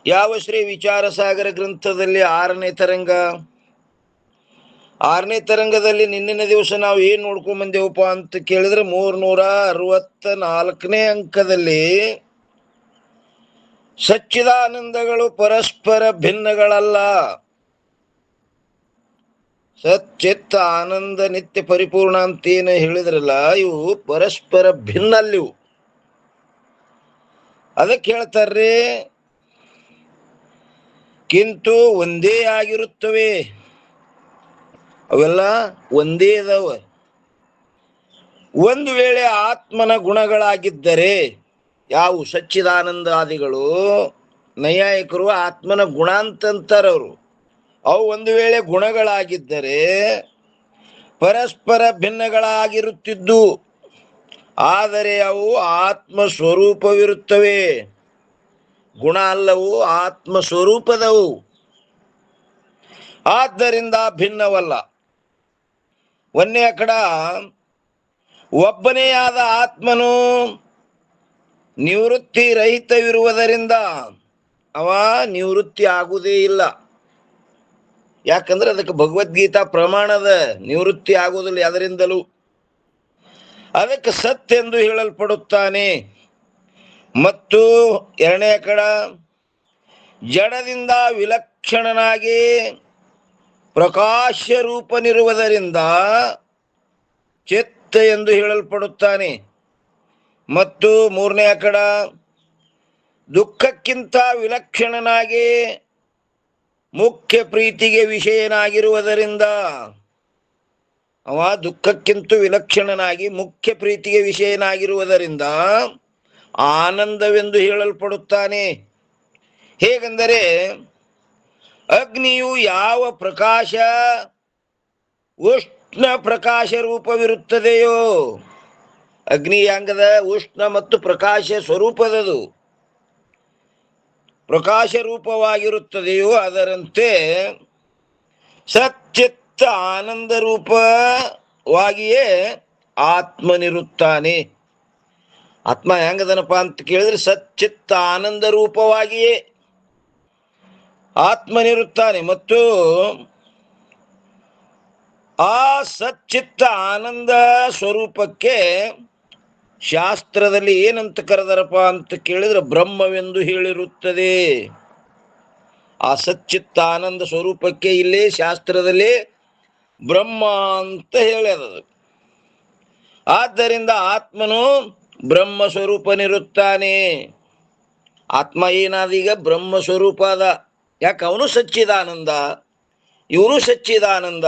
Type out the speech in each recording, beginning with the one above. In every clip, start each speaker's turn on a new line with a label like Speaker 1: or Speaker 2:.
Speaker 1: ಯಾವ ಶ್ರೀ ವಿಚಾರಸಾಗರ ಗ್ರಂಥದಲ್ಲಿ ಆರನೇ ತರಂಗದಲ್ಲಿ ನಿನ್ನಿನ ದಿವಸ ನಾವು ಏನ್ ನೋಡ್ಕೊಂಡ್ ಬಂದೇವಪ್ಪ ಅಂತ ಕೇಳಿದ್ರೆ 364ನೇ ಅಂಕದಲ್ಲಿ ಸಚ್ಚಿದಾನಂದಗಳು ಪರಸ್ಪರ ಭಿನ್ನಗಳಲ್ಲ, ಸಚ್ಚಿತ್ತ ಆನಂದ ನಿತ್ಯ ಪರಿಪೂರ್ಣ ಅಂತೇನು ಹೇಳಿದ್ರಲ್ಲ, ಇವು ಪರಸ್ಪರ ಭಿನ್ನಲ್ಲಿವು. ಅದಕ್ಕೆ ಹೇಳ್ತಾರ್ರಿ, ಕಿಂತು ಒಂದೇ ಆಗಿರುತ್ತವೆ, ಅವೆಲ್ಲ ಒಂದೇ ಇದಾವ. ಒಂದು ವೇಳೆ ಆತ್ಮನ ಗುಣಗಳಾಗಿದ್ದರೆ, ಯಾವ ಸಚ್ಚಿದಾನಂದಾದಿಗಳು ನೈಯಾಯಿಕರು ಆತ್ಮನ ಗುಣ ಅಂತಂತಾರವರು, ಅವು ಒಂದು ವೇಳೆ ಗುಣಗಳಾಗಿದ್ದರೆ ಪರಸ್ಪರ ಭಿನ್ನಗಳಾಗಿರುತ್ತಿದ್ದು, ಆದರೆ ಅವು ಆತ್ಮ ಸ್ವರೂಪವಿರುತ್ತವೆ. ಗುಣ ಅಲ್ಲವು, ಆತ್ಮ ಸ್ವರೂಪದವು. ಆದ್ದರಿಂದ ಭಿನ್ನವಲ್ಲ. ಒಂದೇ ಕಡ ಒಬ್ಬನೇ ಆದ ಆತ್ಮನು ನಿವೃತ್ತಿ ರಹಿತವಿರುವುದರಿಂದ ಅವ ನಿವೃತ್ತಿ ಆಗುವುದೇ ಇಲ್ಲ. ಯಾಕಂದ್ರೆ ಅದಕ್ಕೆ ಭಗವದ್ಗೀತಾ ಪ್ರಮಾಣದ ನಿವೃತ್ತಿ ಆಗುವುದಿಲ್ಲ ಅದರಿಂದಲೂ. ಅದಕ್ಕೆ ಸತ್ಯ ಎಂದು ಹೇಳಲ್ಪಡುತ್ತಾನೆ. ಮತ್ತು ಎರಡನೇ ಕಡ ಜಡದಿಂದ ವಿಲಕ್ಷಣನಾಗಿ ಪ್ರಕಾಶ ರೂಪನಿರುವುದರಿಂದ ಚಿತ್ತ ಎಂದು ಹೇಳಲ್ಪಡುತ್ತಾನೆ. ಮತ್ತು ಮೂರನೇ ಕಡ ದುಃಖಕ್ಕಿಂತ ವಿಲಕ್ಷಣನಾಗಿ ಮುಖ್ಯ ಪ್ರೀತಿಗೆ ವಿಷಯನಾಗಿರುವುದರಿಂದ, ಅವ ದುಃಖಕ್ಕಿಂತ ವಿಲಕ್ಷಣನಾಗಿ ಮುಖ್ಯ ಪ್ರೀತಿಗೆ ವಿಷಯನಾಗಿರುವುದರಿಂದ ಆನಂದವೆಂದು ಹೇಳಲ್ಪಡುತ್ತಾನೆ. ಹೇಗೆಂದರೆ ಅಗ್ನಿಯು ಯಾವ ಪ್ರಕಾಶ ಉಷ್ಣ ಪ್ರಕಾಶ ರೂಪವಿರುತ್ತದೆಯೋ, ಅಗ್ನಿ ಯಾಂಗದ ಉಷ್ಣ ಮತ್ತು ಪ್ರಕಾಶ ಸ್ವರೂಪದದು, ಪ್ರಕಾಶ ರೂಪವಾಗಿರುತ್ತದೆಯೋ ಅದರಂತೆ ಸಚ್ಚಿತ್ತ ಆನಂದ ರೂಪವಾಗಿಯೇ ಆತ್ಮನಿರುತ್ತಾನೆ. ಆತ್ಮ ಹೆಂಗದನಪ್ಪ ಅಂತ ಕೇಳಿದ್ರೆ ಸಚ್ಚಿತ್ತ ಆನಂದ ರೂಪವಾಗಿಯೇ ಆತ್ಮನಿರುತ್ತಾನೆ. ಮತ್ತು ಆ ಸಚ್ಚಿತ್ತ ಆನಂದ ಸ್ವರೂಪಕ್ಕೆ ಶಾಸ್ತ್ರದಲ್ಲಿ ಏನಂತ ಕರೆದರಪ್ಪ ಅಂತ ಕೇಳಿದ್ರೆ ಬ್ರಹ್ಮವೆಂದು ಹೇಳಿರುತ್ತದೆ. ಆ ಸಚ್ಚಿತ್ತ ಆನಂದ ಸ್ವರೂಪಕ್ಕೆ ಇಲ್ಲೇ ಶಾಸ್ತ್ರದಲ್ಲಿ ಬ್ರಹ್ಮ ಅಂತ ಹೇಳ್ಯದ. ಆದ್ದರಿಂದ ಆತ್ಮನು ಬ್ರಹ್ಮ ಸ್ವರೂಪನಿರುತ್ತಾನೆ. ಆತ್ಮ ಏನಾದ ಈಗ ಬ್ರಹ್ಮ ಸ್ವರೂಪ ಅದ. ಯಾಕೆ ಅವನು ಸಚ್ಚಿದಾನಂದ, ಇವರು ಸಚ್ಚಿದಾನಂದ.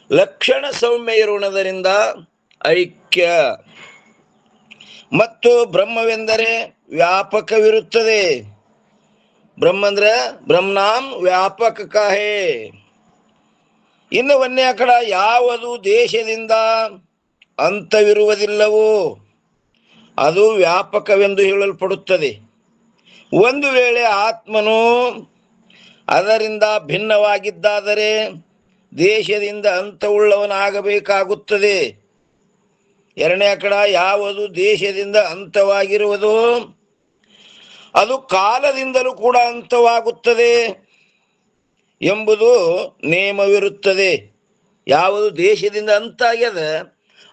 Speaker 1: ಲಕ್ಷಣ ಸೌಮ್ಯ ಇರುವುದರಿಂದ ಐಕ್ಯ. ಮತ್ತು ಬ್ರಹ್ಮವೆಂದರೆ ವ್ಯಾಪಕವಿರುತ್ತದೆ. ಬ್ರಹ್ಮ ಅಂದ್ರೆ ಬ್ರಹ್ಮನಾಂ ವ್ಯಾಪಕ ಕಾಹೇ. ಇನ್ನು ಒಂದೇ ಕಡ ಯಾವುದು ದೇಶದಿಂದ ಅಂತವಿರುವುದಿಲ್ಲವೋ ಅದು ವ್ಯಾಪಕವೆಂದು ಹೇಳಲ್ಪಡುತ್ತದೆ. ಒಂದು ವೇಳೆ ಆತ್ಮನು ಅದರಿಂದ ಭಿನ್ನವಾಗಿದ್ದಾದರೆ ದೇಶದಿಂದ ಅಂತವುಳ್ಳವನಾಗಬೇಕಾಗುತ್ತದೆ. ಎರಡನೇ ಕಡ ಯಾವುದು ದೇಶದಿಂದ ಅಂತವಾಗಿರುವುದೋ ಅದು ಕಾಲದಿಂದಲೂ ಕೂಡ ಅಂತವಾಗುತ್ತದೆ ಎಂಬುದು ನೇಮವಿರುತ್ತದೆ. ಯಾವುದು ದೇಶದಿಂದ ಅಂತ ಆಗ್ಯದ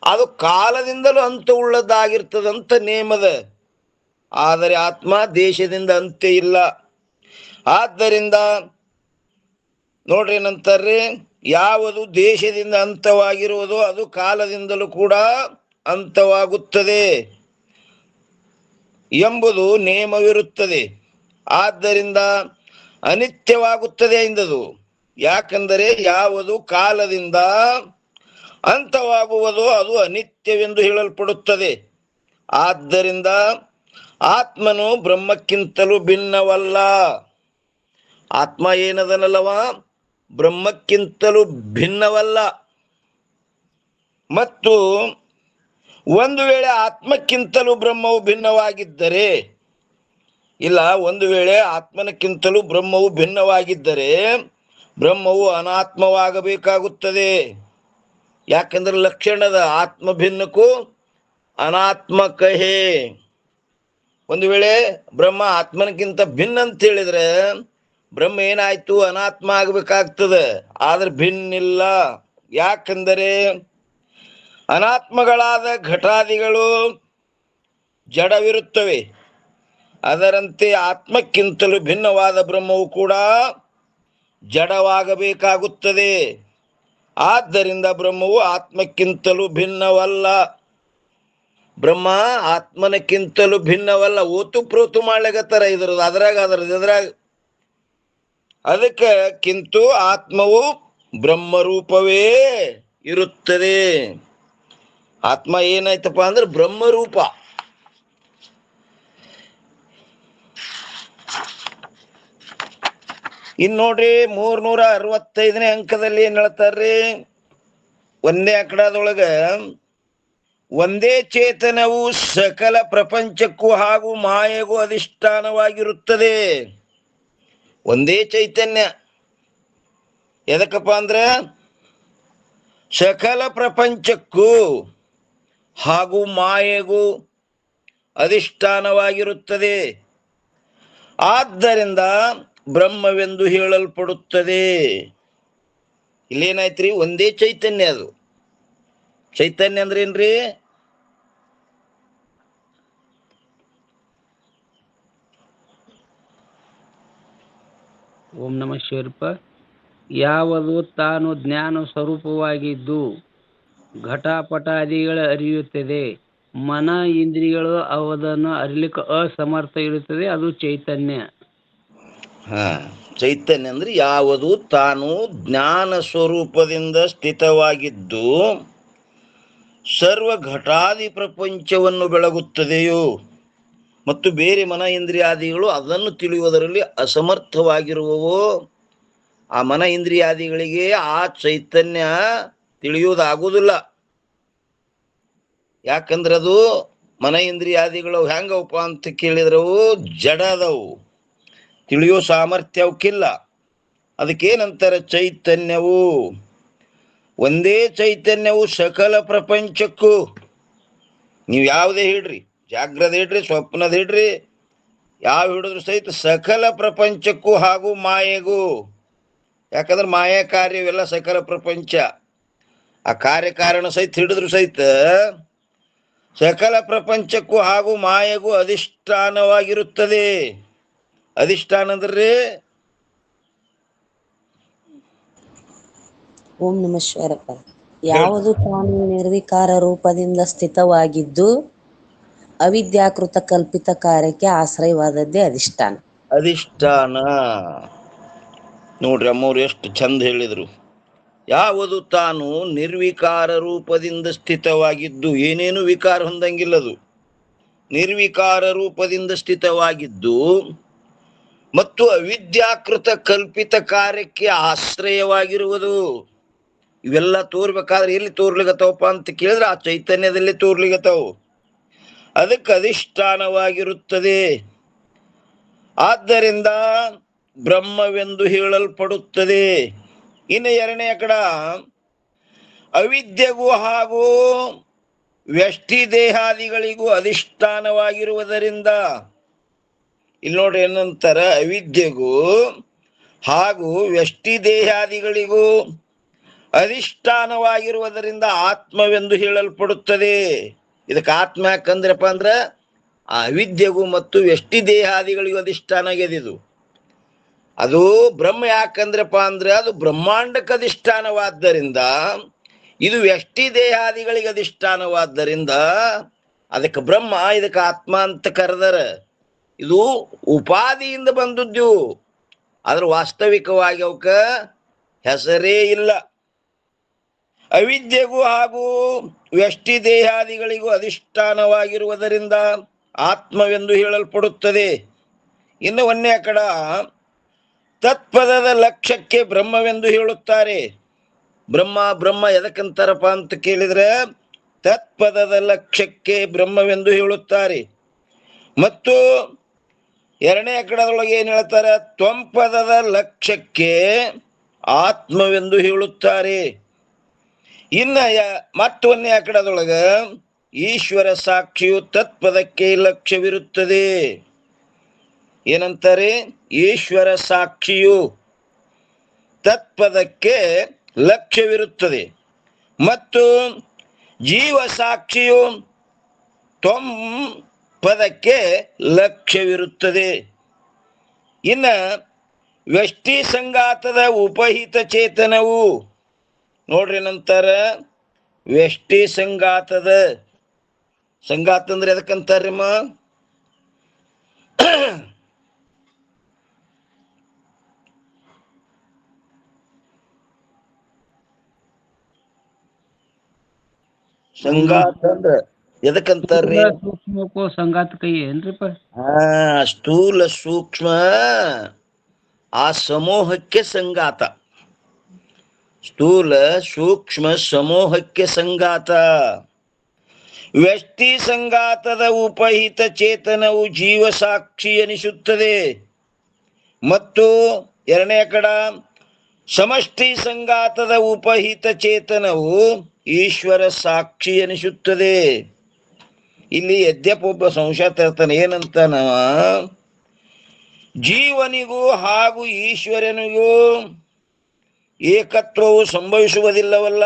Speaker 1: ಅದು ಕಾಲದಿಂದಲೂ ಅಂತ ಉಳ್ಳದ್ದಾಗಿರ್ತದಂತ ನೇಮದ. ಆದರೆ ಆತ್ಮ ದೇಶದಿಂದ ಅಂತ್ಯ ಇಲ್ಲ. ಆದ್ದರಿಂದ ನೋಡ್ರಿ ಏನಂತಾರ್ರಿ, ಯಾವುದು ದೇಶದಿಂದ ಅಂತವಾಗಿರುವುದೋ ಅದು ಕಾಲದಿಂದಲೂ ಕೂಡ ಅಂತವಾಗುತ್ತದೆ ಎಂಬುದು ನೇಮವಿರುತ್ತದೆ. ಆದ್ದರಿಂದ ಅನಿತ್ಯವಾಗುತ್ತದೆ ಎಂದದು. ಯಾಕೆಂದರೆ ಯಾವುದು ಕಾಲದಿಂದ ಅಂತವಾಗುವುದೋ ಅದು ಅನಿತ್ಯವೆಂದು ಹೇಳಲ್ಪಡುತ್ತದೆ. ಆದ್ದರಿಂದ ಆತ್ಮನು ಬ್ರಹ್ಮಕ್ಕಿಂತಲೂ ಭಿನ್ನವಲ್ಲ. ಆತ್ಮ ಏನದನಲ್ಲವ ಬ್ರಹ್ಮಕ್ಕಿಂತಲೂ ಭಿನ್ನವಲ್ಲ. ಮತ್ತು ಒಂದು ವೇಳೆ ಆತ್ಮಕ್ಕಿಂತಲೂ ಬ್ರಹ್ಮವು ಭಿನ್ನವಾಗಿದ್ದರೆ, ಇಲ್ಲ, ಒಂದು ವೇಳೆ ಆತ್ಮನಕ್ಕಿಂತಲೂ ಬ್ರಹ್ಮವು ಭಿನ್ನವಾಗಿದ್ದರೆ ಬ್ರಹ್ಮವು ಅನಾತ್ಮವಾಗಬೇಕಾಗುತ್ತದೆ. ಯಾಕಂದ್ರೆ ಲಕ್ಷಣದ ಆತ್ಮ ಭಿನ್ನಕ್ಕೂ ಅನಾತ್ಮ ಕಹೆ. ಒಂದು ವೇಳೆ ಬ್ರಹ್ಮ ಆತ್ಮನಕ್ಕಿಂತ ಭಿನ್ನ ಅಂತ ಹೇಳಿದ್ರೆ ಬ್ರಹ್ಮ ಏನಾಯ್ತು, ಅನಾತ್ಮ ಆಗ್ಬೇಕಾಗ್ತದೆ. ಆದ್ರೆ ಭಿನ್ನಿಲ್ಲ. ಯಾಕಂದರೆ ಅನಾತ್ಮಗಳಾದ ಘಟಾದಿಗಳು ಜಡವಿರುತ್ತವೆ. ಅದರಂತೆ ಆತ್ಮಕ್ಕಿಂತಲೂ ಭಿನ್ನವಾದ ಬ್ರಹ್ಮವು ಕೂಡ ಜಡವಾಗಬೇಕಾಗುತ್ತದೆ. ಆದ್ದರಿಂದ ಬ್ರಹ್ಮವು ಆತ್ಮಕ್ಕಿಂತಲೂ ಭಿನ್ನವಲ್ಲ. ಬ್ರಹ್ಮ ಆತ್ಮನಕ್ಕಿಂತಲೂ ಭಿನ್ನವಲ್ಲ. ಓತು ಪ್ರೋತು ಮಾಡ್ಲಿಕತ್ತಾರ ಇದ್ರದ್ದು, ಅದ್ರಾಗ ಅದಕ್ಕೆ ಕಿಂತು ಆತ್ಮವು ಬ್ರಹ್ಮರೂಪವೇ ಇರುತ್ತದೆ. ಆತ್ಮ ಏನಾಯ್ತಪ್ಪ ಅಂದ್ರೆ ಬ್ರಹ್ಮರೂಪ. ಇನ್ ನೋಡ್ರಿ 365ನೇ ಅಂಕದಲ್ಲಿ ಏನ್ ಹೇಳ್ತಾರ್ರಿ, ಒಂದೇ ಅಕಡದೊಳಗ ಒಂದೇ ಚೇತನವು ಸಕಲ ಪ್ರಪಂಚಕ್ಕೂ ಹಾಗೂ ಮಾಯೆಗೂ ಅಧಿಷ್ಠಾನವಾಗಿರುತ್ತದೆ. ಒಂದೇ ಚೈತನ್ಯ ಎದಕ್ಕಪ್ಪ ಅಂದ್ರೆ ಸಕಲ ಪ್ರಪಂಚಕ್ಕೂ ಹಾಗೂ ಮಾಯೆಗೂ ಅಧಿಷ್ಠಾನವಾಗಿರುತ್ತದೆ. ಆದ್ದರಿಂದ ಬ್ರಹ್ಮವೆಂದು ಹೇಳಲ್ಪಡುತ್ತದೆ. ಇಲ್ಲೇನಾಯ್ತ್ರಿ, ಒಂದೇ ಚೈತನ್ಯ. ಅದು ಚೈತನ್ಯ ಅಂದ್ರೆ ಏನ್ರಿ?
Speaker 2: ಓಂ ನಮಃ ಶಿವರಪ್ಪ. ಯಾವುದು ತಾನು ಜ್ಞಾನ ಸ್ವರೂಪವಾಗಿದ್ದು ಘಟಪಟಾದಿಗಳ ಅರಿಯುತ್ತದೆ, ಮನ ಇಂದ್ರಿಯಗಳು ಅವದನ್ನು ಅರಿಲಿಕ್ಕೆ ಅಸಮರ್ಥ ಇರುತ್ತದೆ, ಅದು ಚೈತನ್ಯ.
Speaker 1: ಚೈತನ್ಯ ಅಂದ್ರೆ ಯಾವುದು ತಾನು ಜ್ಞಾನ ಸ್ವರೂಪದಿಂದ ಸ್ಥಿತವಾಗಿದ್ದು ಸರ್ವ ಘಟಾದಿ ಪ್ರಪಂಚವನ್ನು ಬೆಳಗುತ್ತದೆಯೋ ಮತ್ತು ಬೇರೆ ಮನ ಇಂದ್ರಿಯಾದಿಗಳು ಅದನ್ನು ತಿಳಿಯುವುದರಲ್ಲಿ ಅಸಮರ್ಥವಾಗಿರುವವೋ, ಆ ಮನ ಇಂದ್ರಿಯಾದಿಗಳಿಗೆ ಆ ಚೈತನ್ಯ ತಿಳಿಯುವುದಾಗುವುದಿಲ್ಲ. ಯಾಕಂದ್ರೆ ಅದು ಮನ ಇಂದ್ರಿಯಾದಿಗಳು ಹೆಂಗವಪ್ಪ ಅಂತ ಕೇಳಿದ್ರವು ಜಡದವು, ತಿಳಿಯೋ ಸಾಮರ್ಥ್ಯ ಅವಕ್ಕಿಲ್ಲ. ಅದಕ್ಕೇನಂತಾರೆ ಚೈತನ್ಯವು. ಒಂದೇ ಚೈತನ್ಯವು ಸಕಲ ಪ್ರಪಂಚಕ್ಕೂ, ನೀವು ಯಾವುದೇ ಹಿಡ್ರಿ, ಜಾಗ್ರದ ಹಿಡ್ರಿ, ಸ್ವಪ್ನದ ಹಿಡ್ರಿ, ಯಾವ ಹಿಡಿದ್ರು ಸಹಿತ ಸಕಲ ಪ್ರಪಂಚಕ್ಕೂ ಹಾಗೂ ಮಾಯೆಗೂ. ಯಾಕಂದ್ರೆ ಮಾಯಾ ಕಾರ್ಯವೆಲ್ಲ ಸಕಲ ಪ್ರಪಂಚ. ಆ ಕಾರ್ಯಕಾರಣ ಸಹಿತ ಹಿಡಿದ್ರು ಸಹಿತ ಸಕಲ ಪ್ರಪಂಚಕ್ಕೂ ಹಾಗೂ ಮಾಯೆಗೂ ಅಧಿಷ್ಠಾನವಾಗಿರುತ್ತದೆ. ಅಧಿಷ್ಠಾನ ಅಂದ್ರೆ
Speaker 3: ಓಂ ನಮಃ ಶಿವರಪ್ಪ. ಯಾವುದು ತಾನು ನಿರ್ವಿಕಾರ ರೂಪದಿಂದ ಸ್ಥಿತವಾಗಿದ್ದು ಅವಿದ್ಯಾಕೃತ ಕಲ್ಪಿತ ಕಾರ್ಯಕ್ಕೆ ಆಶ್ರಯವಾದದ್ದೇ ಅಧಿಷ್ಠಾನ.
Speaker 1: ಅಧಿಷ್ಠಾನ. ನೋಡ್ರಿ ಅಮ್ಮವ್ರು ಎಷ್ಟು ಚಂದ ಹೇಳಿದ್ರು. ಯಾವುದು ತಾನು ನಿರ್ವಿಕಾರ ರೂಪದಿಂದ ಸ್ಥಿತವಾಗಿದ್ದು, ಏನೇನು ವಿಕಾರ ಹೊಂದಂಗಿಲ್ಲದು, ನಿರ್ವಿಕಾರ ರೂಪದಿಂದ ಸ್ಥಿತವಾಗಿದ್ದು ಮತ್ತು ಅವಿದ್ಯಾಕೃತ ಕಲ್ಪಿತ ಕಾರ್ಯಕ್ಕೆ ಆಶ್ರಯವಾಗಿರುವುದು. ಇವೆಲ್ಲ ತೋರ್ಬೇಕಾದ್ರೆ ಎಲ್ಲಿ ತೋರ್ಲಿಗತ್ತವಪ್ಪ ಅಂತ ಕೇಳಿದ್ರೆ ಆ ಚೈತನ್ಯದಲ್ಲಿ ತೋರ್ಲಿಗತ್ತವು. ಅದಕ್ಕೆ ಅಧಿಷ್ಠಾನವಾಗಿರುತ್ತದೆ. ಆದ್ದರಿಂದ ಬ್ರಹ್ಮವೆಂದು ಹೇಳಲ್ಪಡುತ್ತದೆ. ಇನ್ನು ಎರಡನೇ ಕಡ ಅವಿದ್ಯೆಗೂ ಹಾಗೂ ವ್ಯಷ್ಟಿ ದೇಹಾದಿಗಳಿಗೂ ಅಧಿಷ್ಠಾನವಾಗಿರುವುದರಿಂದ, ಇಲ್ಲಿ ನೋಡ್ರಿ ಏನಂತಾರ, ಅವಿದ್ಯೆಗೂ ಹಾಗೂ ವ್ಯಷ್ಟಿ ದೇಹಾದಿಗಳಿಗೂ ಅಧಿಷ್ಠಾನವಾಗಿರುವುದರಿಂದ ಆತ್ಮವೆಂದು ಹೇಳಲ್ಪಡುತ್ತದೆ. ಇದಕ್ಕೆ ಆತ್ಮ ಯಾಕಂದ್ರಪ್ಪ ಅಂದ್ರ ಆ ಅವಿದ್ಯೆಗೂ ಮತ್ತು ವ್ಯಷ್ಟಿ ದೇಹಾದಿಗಳಿಗೂ ಅಧಿಷ್ಠಾನ ಆಗ್ಯದಿದು. ಅದು ಬ್ರಹ್ಮ ಯಾಕಂದ್ರಪ್ಪ ಅಂದ್ರೆ ಅದು ಬ್ರಹ್ಮಾಂಡಕ್ಕೆ ಅಧಿಷ್ಠಾನವಾದ್ದರಿಂದ, ಇದು ವ್ಯಷ್ಟಿ ದೇಹಾದಿಗಳಿಗೆ ಅಧಿಷ್ಠಾನವಾದ್ದರಿಂದ ಅದಕ್ಕೆ ಬ್ರಹ್ಮ, ಇದಕ್ಕೆ ಆತ್ಮ ಅಂತ ಕರೆದರ. ಇದು ಉಪಾದಿಯಿಂದ ಬಂದದ್ದು, ಆದ್ರೆ ವಾಸ್ತವಿಕವಾಗಿ ಅವಕ್ಕ ಹೆಸರೇ ಇಲ್ಲ. ಅವಿದ್ಯೆಗೂ ಹಾಗೂ ವ್ಯಷ್ಟಿ ದೇಹಾದಿಗಳಿಗೂ ಅಧಿಷ್ಠಾನವಾಗಿರುವುದರಿಂದ ಆತ್ಮವೆಂದು ಹೇಳಲ್ಪಡುತ್ತದೆ. ಇನ್ನು ಒಂದೇ ಕಡ ತತ್ಪದದ ಲಕ್ಷ್ಯಕ್ಕೆ ಬ್ರಹ್ಮವೆಂದು ಹೇಳುತ್ತಾರೆ. ಬ್ರಹ್ಮ ಎದಕ್ಕಂತಾರಪ್ಪ ಅಂತ ಕೇಳಿದ್ರೆ ತತ್ಪದದ ಲಕ್ಷ್ಯಕ್ಕೆ ಬ್ರಹ್ಮವೆಂದು ಹೇಳುತ್ತಾರೆ. ಮತ್ತು ಎರಡನೇ ಕಡದೊಳಗೆ ಏನ್ ಹೇಳ್ತಾರೆ, ತ್ವಂಪದದ ಲಕ್ಷ್ಯಕ್ಕೆ ಆತ್ಮವೆಂದು ಹೇಳುತ್ತಾರೆ. ಇನ್ನ ಮತ್ತೊಂದನೇ ಕಡದೊಳಗ ಈಶ್ವರ ಸಾಕ್ಷಿಯು ತತ್ಪದಕ್ಕೆ ಲಕ್ಷ್ಯವಿರುತ್ತದೆ. ಏನಂತಾರೆ? ಈಶ್ವರ ಸಾಕ್ಷಿಯು ತತ್ಪದಕ್ಕೆ ಲಕ್ಷ್ಯವಿರುತ್ತದೆ ಮತ್ತು ಜೀವ ಸಾಕ್ಷಿಯು ತ್ವಂ ಪದಕ್ಕೆ ಲಕ್ಷ್ಯವಿರುತ್ತದೆ. ಇನ್ನ ವ್ಯಷ್ಟಿ ಸಂಘಾತದ ಉಪಹಿತ ಚೇತನವು ನೋಡ್ರಿ ನಂತರ ವ್ಯಷ್ಟಿ ಸಂಘಾತ ಅಂದ್ರೆ ಎದಕ್ಕಂತಾರಮ್ಮ? ಸಂಘಾತ ಅಂದ್ರ ಎದಕ್ಕಂತಾರ್ರಿ?
Speaker 2: ಸೂಕ್ಷ್ಮಕ್ಕೂ ಸಂಗಾತ ಕೈ ಏನ್ರಿಪ್ಪ?
Speaker 1: ಸ್ಥೂಲ ಸೂಕ್ಷ್ಮ ಆ ಸಮೂಹಕ್ಕೆ ಸಂಗಾತ. ಸ್ಥೂಲ ಸೂಕ್ಷ್ಮ ಸಮೂಹಕ್ಕೆ ಸಂಗಾತ. ವ್ಯಷ್ಟಿ ಸಂಗಾತದ ಉಪಹಿತ ಚೇತನವು ಜೀವ ಸಾಕ್ಷಿ ಎನಿಸುತ್ತದೆ ಮತ್ತು ಎರಡನೇ ಕಡ ಸಮಷ್ಟಿ ಸಂಗಾತದ ಉಪಹಿತ ಚೇತನವು ಈಶ್ವರ ಸಾಕ್ಷಿ ಎನಿಸುತ್ತದೆ. ಇಲ್ಲಿ ಯದ್ಯಪ ಒಬ್ಬ ಸಂಶಯ ತರ್ತಾನೆ. ಏನಂತಾನ? ಜೀವನಿಗೂ ಹಾಗೂ ಈಶ್ವರನಿಗೂ ಏಕತ್ವವು ಸಂಭವಿಸುವುದಿಲ್ಲವಲ್ಲ.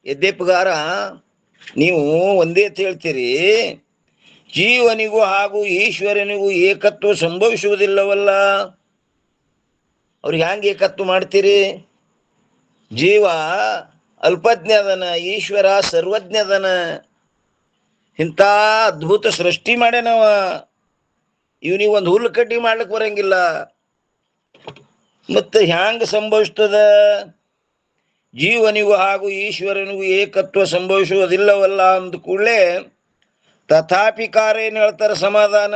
Speaker 1: ಯದ್ಯಪಗಾರ ನೀವು ಒಂದೇ ಹೇಳ್ತೀರಿ, ಜೀವನಿಗೂ ಹಾಗೂ ಈಶ್ವರನಿಗೂ ಏಕತ್ವ ಸಂಭವಿಸುವುದಿಲ್ಲವಲ್ಲ. ಅವ್ರಿಗೆ ಹ್ಯಾಂಗ ಏಕತ್ವ ಮಾಡ್ತೀರಿ? ಜೀವ ಅಲ್ಪಜ್ಞದನ, ಈಶ್ವರ ಸರ್ವಜ್ಞದನ. ಇಂಥ ಅದ್ಭುತ ಸೃಷ್ಟಿ ಮಾಡ್ಯಾನವ. ಇವನಿಗೆ ಒಂದು ಹುಲ್ಲು ಕಡ್ಡಿ ಮಾಡ್ಲಿಕ್ಕೆ ಬರಂಗಿಲ್ಲ. ಮತ್ತೆ ಹ್ಯಾಂಗ ಸಂಭವಿಸ್ತದ? ಜೀವನಿಗೂ ಹಾಗೂ ಈಶ್ವರನಿಗೂ ಏಕತ್ವ ಸಂಭವಿಸುವುದಿಲ್ಲವಲ್ಲ ಅಂದ ಕೂಡಲೇ ತಥಾಪಿಕಾರ ಏನ್ ಹೇಳ್ತಾರೆ ಸಮಾಧಾನ?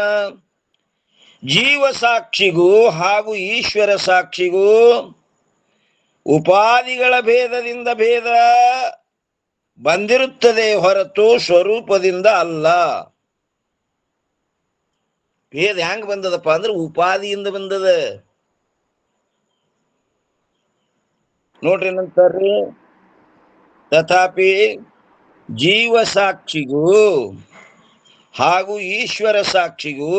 Speaker 1: ಜೀವ ಸಾಕ್ಷಿಗೂ ಹಾಗೂ ಈಶ್ವರ ಸಾಕ್ಷಿಗೂ ಉಪಾಧಿಗಳ ಭೇದದಿಂದ ಭೇದ ಬಂದಿರುತ್ತದೆ ಹೊರತು ಸ್ವರೂಪದಿಂದ ಅಲ್ಲ. ಭೇದ ಹೆಂಗ್ ಬಂದದಪ್ಪ ಅಂದ್ರೆ ಉಪಾದಿಯಿಂದ ಬಂದದ. ನೋಡ್ರಿ ಏನಂತಾರ್ರಿ? ತಥಾಪಿ ಜೀವ ಸಾಕ್ಷಿಗೂ ಹಾಗೂ ಈಶ್ವರ ಸಾಕ್ಷಿಗೂ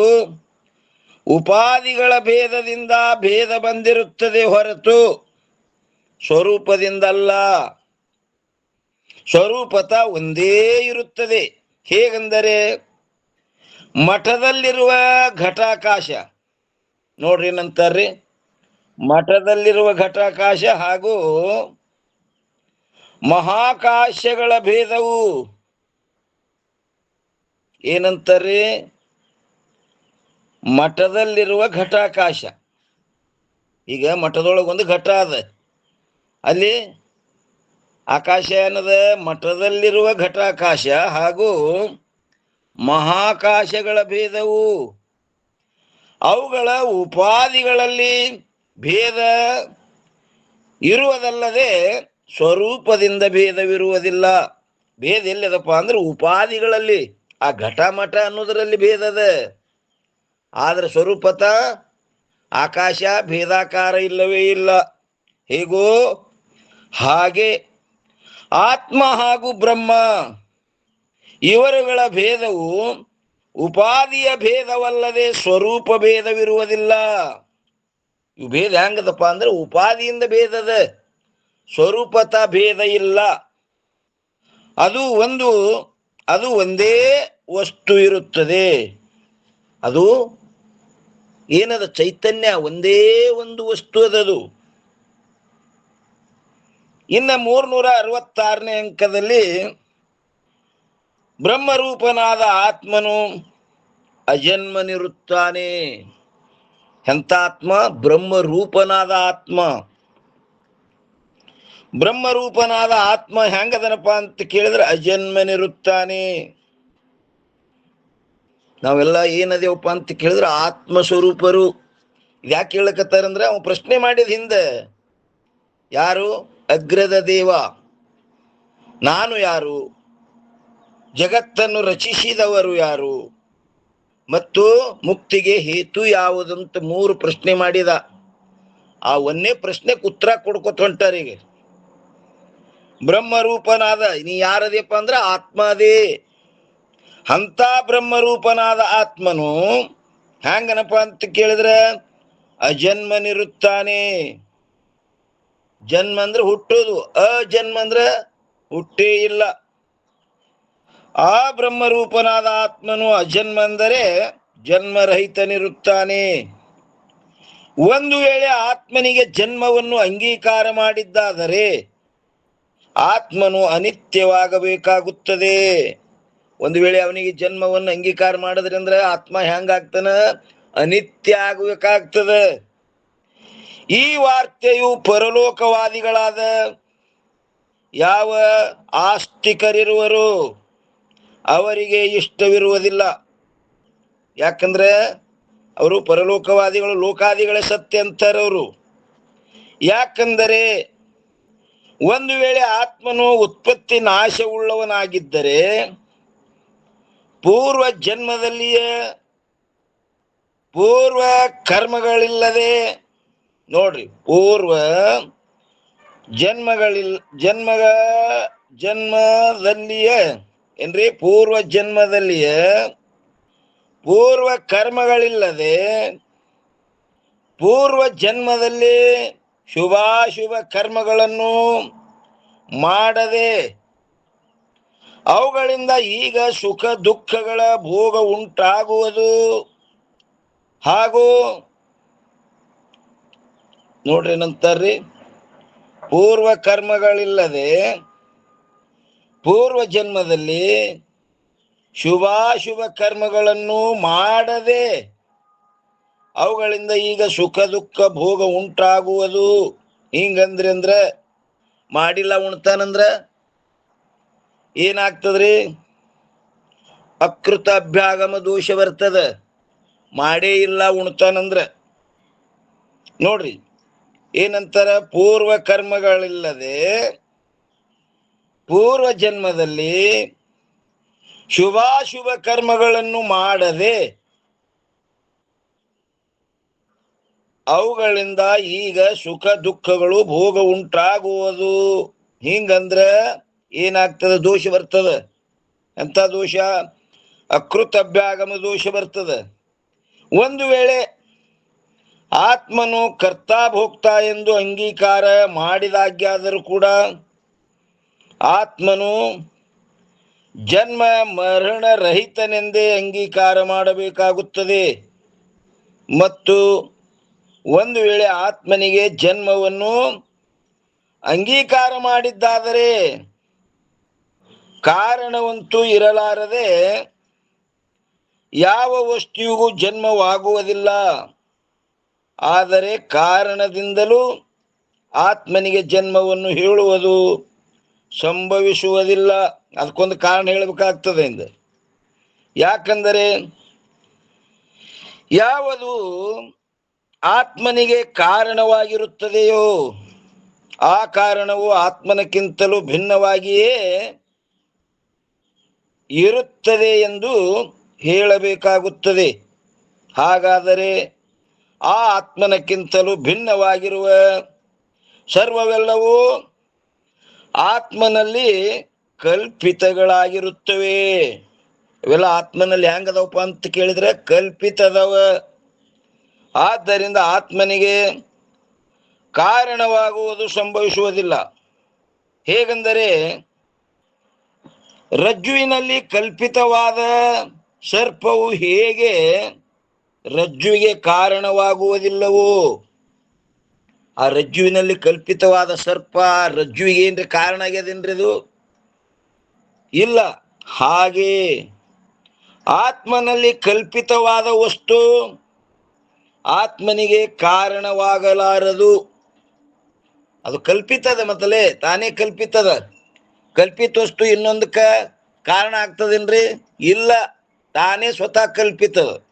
Speaker 1: ಉಪಾಧಿಗಳ ಭೇದದಿಂದ ಭೇದ ಬಂದಿರುತ್ತದೆ ಹೊರತು ಸ್ವರೂಪದಿಂದಲ್ಲ. ಸ್ವರೂಪತ ಒಂದೇ ಇರುತ್ತದೆ. ಹೇಗೆಂದರೆ ಮಠದಲ್ಲಿರುವ ಘಟಾಕಾಶ ನೋಡ್ರಿ ಏನಂತಾರ್ರಿ? ಮಠದಲ್ಲಿರುವ ಘಟಾಕಾಶ ಹಾಗೂ ಮಹಾಕಾಶಗಳ ಭೇದವು ಏನಂತಾರ್ರಿ? ಮಠದಲ್ಲಿರುವ ಘಟಾಕಾಶ. ಈಗ ಮಠದೊಳಗೊಂದು ಘಟ ಅದ, ಅಲ್ಲಿ ಆಕಾಶ ಏನದ? ಮಠದಲ್ಲಿರುವ ಘಟಾಕಾಶ ಹಾಗೂ ಮಹಾಕಾಶಗಳ ಭೇದವು. ಅವುಗಳ ಉಪಾಧಿಗಳಲ್ಲಿ ಭೇದ ಇರುವುದಲ್ಲದೆ ಸ್ವರೂಪದಿಂದ ಭೇದವಿರುವುದಿಲ್ಲ. ಭೇದ ಎಲ್ಲಿದಪ್ಪ ಅಂದ್ರೆ ಉಪಾಧಿಗಳಲ್ಲಿ. ಆ ಘಟ ಮಠ ಅನ್ನೋದರಲ್ಲಿ ಭೇದದ. ಆದ್ರೆ ಸ್ವರೂಪತ ಆಕಾಶ ಭೇದಾಕಾರ ಇಲ್ಲವೇ ಇಲ್ಲ. ಹೇಗೋ ಹಾಗೆ ಆತ್ಮ ಹಾಗೂ ಬ್ರಹ್ಮ ಇವರುಗಳ ಭೇದವು ಉಪಾಧಿಯ ಭೇದವಲ್ಲದೆ ಸ್ವರೂಪ ಭೇದವಿರುವುದಿಲ್ಲ. ಇವು ಭೇದ ಹೆಂಗದಪ್ಪ ಅಂದ್ರೆ ಉಪಾಧಿಯಿಂದ ಭೇದದ, ಸ್ವರೂಪತ ಭೇದ ಇಲ್ಲ. ಅದು ಒಂದೇ ವಸ್ತು ಇರುತ್ತದೆ. ಅದು ಏನದ? ಚೈತನ್ಯ ಒಂದೇ ಒಂದು ವಸ್ತು ಅದದು. ಇನ್ನ 366ನೇ ಅಂಕದಲ್ಲಿ ಬ್ರಹ್ಮರೂಪನಾದ ಆತ್ಮನು ಅಜನ್ಮನಿರುತ್ತಾನೆ. ಎಂಥ ಆತ್ಮ? ಬ್ರಹ್ಮರೂಪನಾದ ಆತ್ಮ. ಬ್ರಹ್ಮರೂಪನಾದ ಆತ್ಮ ಹೆಂಗದನಪ್ಪ ಅಂತ ಕೇಳಿದ್ರೆ ಅಜನ್ಮನಿರುತ್ತಾನೆ. ನಾವೆಲ್ಲ ಏನದೇವಪ್ಪ ಅಂತ ಕೇಳಿದ್ರೆ ಆತ್ಮ ಸ್ವರೂಪರು. ಯಾಕೆ ಹೇಳಕತ್ತಾರಂದ್ರೆ ಅವ ಪ್ರಶ್ನೆ ಮಾಡಿದ ಹಿಂದೆ, ಯಾರು? ಅಗ್ರದ ದೇವ, ನಾನು ಯಾರು? ಜಗತ್ತನ್ನು ರಚಿಸಿದವರು ಯಾರು? ಮತ್ತು ಮುಕ್ತಿಗೆ ಹೇತು ಯಾವುದಂತ 3 ಪ್ರಶ್ನೆ ಮಾಡಿದ. ಆ ಒಂದೇ ಪ್ರಶ್ನೆಗೆ ಉತ್ತರ ಕೊಡ್ಕೊತ ಹೊಂಟಾರೀಗ. ಬ್ರಹ್ಮರೂಪನಾದ ನೀ ಯಾರದಪ್ಪ ಅಂದ್ರ ಆತ್ಮದೇ. ಅಂತ ಬ್ರಹ್ಮರೂಪನಾದ ಆತ್ಮನು ಹ್ಯಾಂಗನಪ್ಪ ಅಂತ ಕೇಳಿದ್ರೆ ಅಜನ್ಮನಿರುತ್ತಾನೆ. ಜನ್ಮ ಅಂದ್ರೆ ಹುಟ್ಟೋದು, ಅಜನ್ಮ ಅಂದ್ರೆ ಹುಟ್ಟೇ ಇಲ್ಲ. ಆ ಬ್ರಹ್ಮರೂಪನಾದ ಆತ್ಮನು ಅಜನ್ಮ ಅಂದರೆ ಜನ್ಮರಹಿತನಿರುತ್ತಾನೆ. ಒಂದು ವೇಳೆ ಆತ್ಮನಿಗೆ ಜನ್ಮವನ್ನು ಅಂಗೀಕಾರ ಮಾಡಿದ್ದಾದರೆ ಆತ್ಮನು ಅನಿತ್ಯವಾಗಬೇಕಾಗುತ್ತದೆ. ಒಂದು ವೇಳೆ ಅವನಿಗೆ ಜನ್ಮವನ್ನು ಅಂಗೀಕಾರ ಮಾಡಿದ್ರಂದ್ರೆ ಆತ್ಮ ಹೆಂಗಾಗ್ತಾನ? ಅನಿತ್ಯ ಆಗಬೇಕಾಗ್ತದ. ಈ ವಾರ್ತೆಯು ಪರಲೋಕವಾದಿಗಳಾದ ಯಾವ ಆಸ್ತಿಕರಿರುವರು ಅವರಿಗೆ ಇಷ್ಟವಿರುವುದಿಲ್ಲ. ಯಾಕಂದ್ರೆ ಅವರು ಪರಲೋಕವಾದಿಗಳು, ಲೋಕಾದಿಗಳೇ ಸತ್ಯ ಅಂತಾರವರು. ಯಾಕಂದರೆ ಒಂದು ವೇಳೆ ಆತ್ಮನು ಉತ್ಪತ್ತಿ ನಾಶವುಳ್ಳವನಾಗಿದ್ದರೆ ಪೂರ್ವ ಜನ್ಮದಲ್ಲಿಯೇ ಪೂರ್ವ ಕರ್ಮಗಳಿಲ್ಲದೆ, ನೋಡ್ರಿ, ಪೂರ್ವ ಜನ್ಮದಲ್ಲಿಯೇ ಏನ್ರಿ, ಪೂರ್ವ ಜನ್ಮದಲ್ಲಿಯೇ ಪೂರ್ವ ಕರ್ಮಗಳಿಲ್ಲದೆ ಪೂರ್ವ ಜನ್ಮದಲ್ಲಿ ಶುಭಾಶುಭ ಕರ್ಮಗಳನ್ನು ಮಾಡದೆ ಅವುಗಳಿಂದ ಈಗ ಸುಖ ದುಃಖಗಳ ಭೋಗ ಉಂಟಾಗುವುದು. ಹಾಗೂ ನೋಡ್ರಿ ಏನಂತಾರ್ರಿ, ಪೂರ್ವ ಕರ್ಮಗಳಿಲ್ಲದೆ ಪೂರ್ವ ಜನ್ಮದಲ್ಲಿ ಶುಭಾಶುಭ ಕರ್ಮಗಳನ್ನು ಮಾಡದೆ ಅವುಗಳಿಂದ ಈಗ ಸುಖ ದುಃಖ ಭೋಗ ಉಂಟಾಗುವುದು. ಹಿಂಗಂದ್ರೆ ಮಾಡಿಲ್ಲ ಉಣ್ತಾನಂದ್ರ ಏನಾಗ್ತದ್ರಿ? ಅಕೃತ ಅಭ್ಯಾಗಮ ದೋಷ ಬರ್ತದ. ಮಾಡೇ ಇಲ್ಲ ಉಣ್ತಾನಂದ್ರ. ನೋಡ್ರಿ ಏನಂತಾರ, ಪೂರ್ವ ಕರ್ಮಗಳಿಲ್ಲದೆ ಪೂರ್ವ ಜನ್ಮದಲ್ಲಿ ಶುಭಾಶುಭ ಕರ್ಮಗಳನ್ನು ಮಾಡದೆ ಅವುಗಳಿಂದ ಈಗ ಸುಖ ದುಃಖಗಳು ಭೋಗ ಉಂಟಾಗುವುದು. ಹಿಂಗಂದ್ರ ಏನಾಗ್ತದ? ದೋಷ ಬರ್ತದ. ಎಂತ ದೋಷ? ಅಕೃತ ಅಭ್ಯಾಗಮ ದೋಷ ಬರ್ತದ. ಒಂದು ವೇಳೆ ಆತ್ಮನು ಕರ್ತಾ ಭೋಕ್ತಾ ಎಂದು ಅಂಗೀಕಾರ ಮಾಡಿದಾಗ್ಯಾದರೂ ಕೂಡ ಆತ್ಮನು ಜನ್ಮ ಮರಣ ರಹಿತನೆಂದೇ ಅಂಗೀಕಾರ ಮಾಡಬೇಕಾಗುತ್ತದೆ. ಮತ್ತು ಒಂದು ವೇಳೆ ಆತ್ಮನಿಗೆ ಜನ್ಮವನ್ನು ಅಂಗೀಕಾರ ಮಾಡಿದ್ದಾದರೆ ಕಾರಣವಂತೂ ಇರಲಾರದೆ ಯಾವ ವಸ್ತುವಿಗೂ ಜನ್ಮವಾಗುವುದಿಲ್ಲ. ಆದರೆ ಕಾರಣದಿಂದಲೂ ಆತ್ಮನಿಗೆ ಜನ್ಮವನ್ನು ಹೇಳುವುದು ಸಂಭವಿಸುವುದಿಲ್ಲ. ಅದಕ್ಕೊಂದು ಕಾರಣ ಹೇಳಬೇಕಾಗ್ತದೆ ಎಂದು. ಯಾಕಂದರೆ ಯಾವುದು ಆತ್ಮನಿಗೆ ಕಾರಣವಾಗಿರುತ್ತದೆಯೋ ಆ ಕಾರಣವು ಆತ್ಮನಕ್ಕಿಂತಲೂ ಭಿನ್ನವಾಗಿಯೇ ಇರುತ್ತದೆ ಎಂದು ಹೇಳಬೇಕಾಗುತ್ತದೆ. ಹಾಗಾದರೆ ಆ ಆತ್ಮನಕ್ಕಿಂತಲೂ ಭಿನ್ನವಾಗಿರುವ ಸರ್ವವೆಲ್ಲವೂ ಆತ್ಮನಲ್ಲಿ ಕಲ್ಪಿತಗಳಾಗಿರುತ್ತವೆ. ಇವೆಲ್ಲ ಆತ್ಮನಲ್ಲಿ ಹೆಂಗದವಪ್ಪ ಅಂತ ಕೇಳಿದ್ರೆ ಕಲ್ಪಿತದವ. ಆದ್ದರಿಂದ ಆತ್ಮನಿಗೆ ಕಾರಣವಾಗುವುದು ಸಂಭವಿಸುವುದಿಲ್ಲ. ಹೇಗೆಂದರೆ ರಜ್ಜುವಿನಲ್ಲಿ ಕಲ್ಪಿತವಾದ ಸರ್ಪವು ಹೇಗೆ ರಜ್ಜುವಿಗೆ ಕಾರಣವಾಗುವುದಿಲ್ಲವೋ, ಆ ರಜ್ಜುವಿನಲ್ಲಿ ಕಲ್ಪಿತವಾದ ಸರ್ಪ ರಜ್ಜುವಿಗೆ ಏನ್ರಿ ಕಾರಣ ಆಗ್ಯದೇನ್ರಿ? ಅದು ಇಲ್ಲ. ಹಾಗೆ ಆತ್ಮನಲ್ಲಿ ಕಲ್ಪಿತವಾದ ವಸ್ತು ಆತ್ಮನಿಗೆ ಕಾರಣವಾಗಲಾರದು. ಅದು ಕಲ್ಪಿತದ, ಮೊದಲೇ ತಾನೇ ಕಲ್ಪಿತದ. ಕಲ್ಪಿತ ವಸ್ತು ಇನ್ನೊಂದಕ್ಕ ಕಾರಣ ಆಗ್ತದೇನ್ರಿ? ಇಲ್ಲ, ತಾನೇ ಸ್ವತಃ ಕಲ್ಪಿತದ.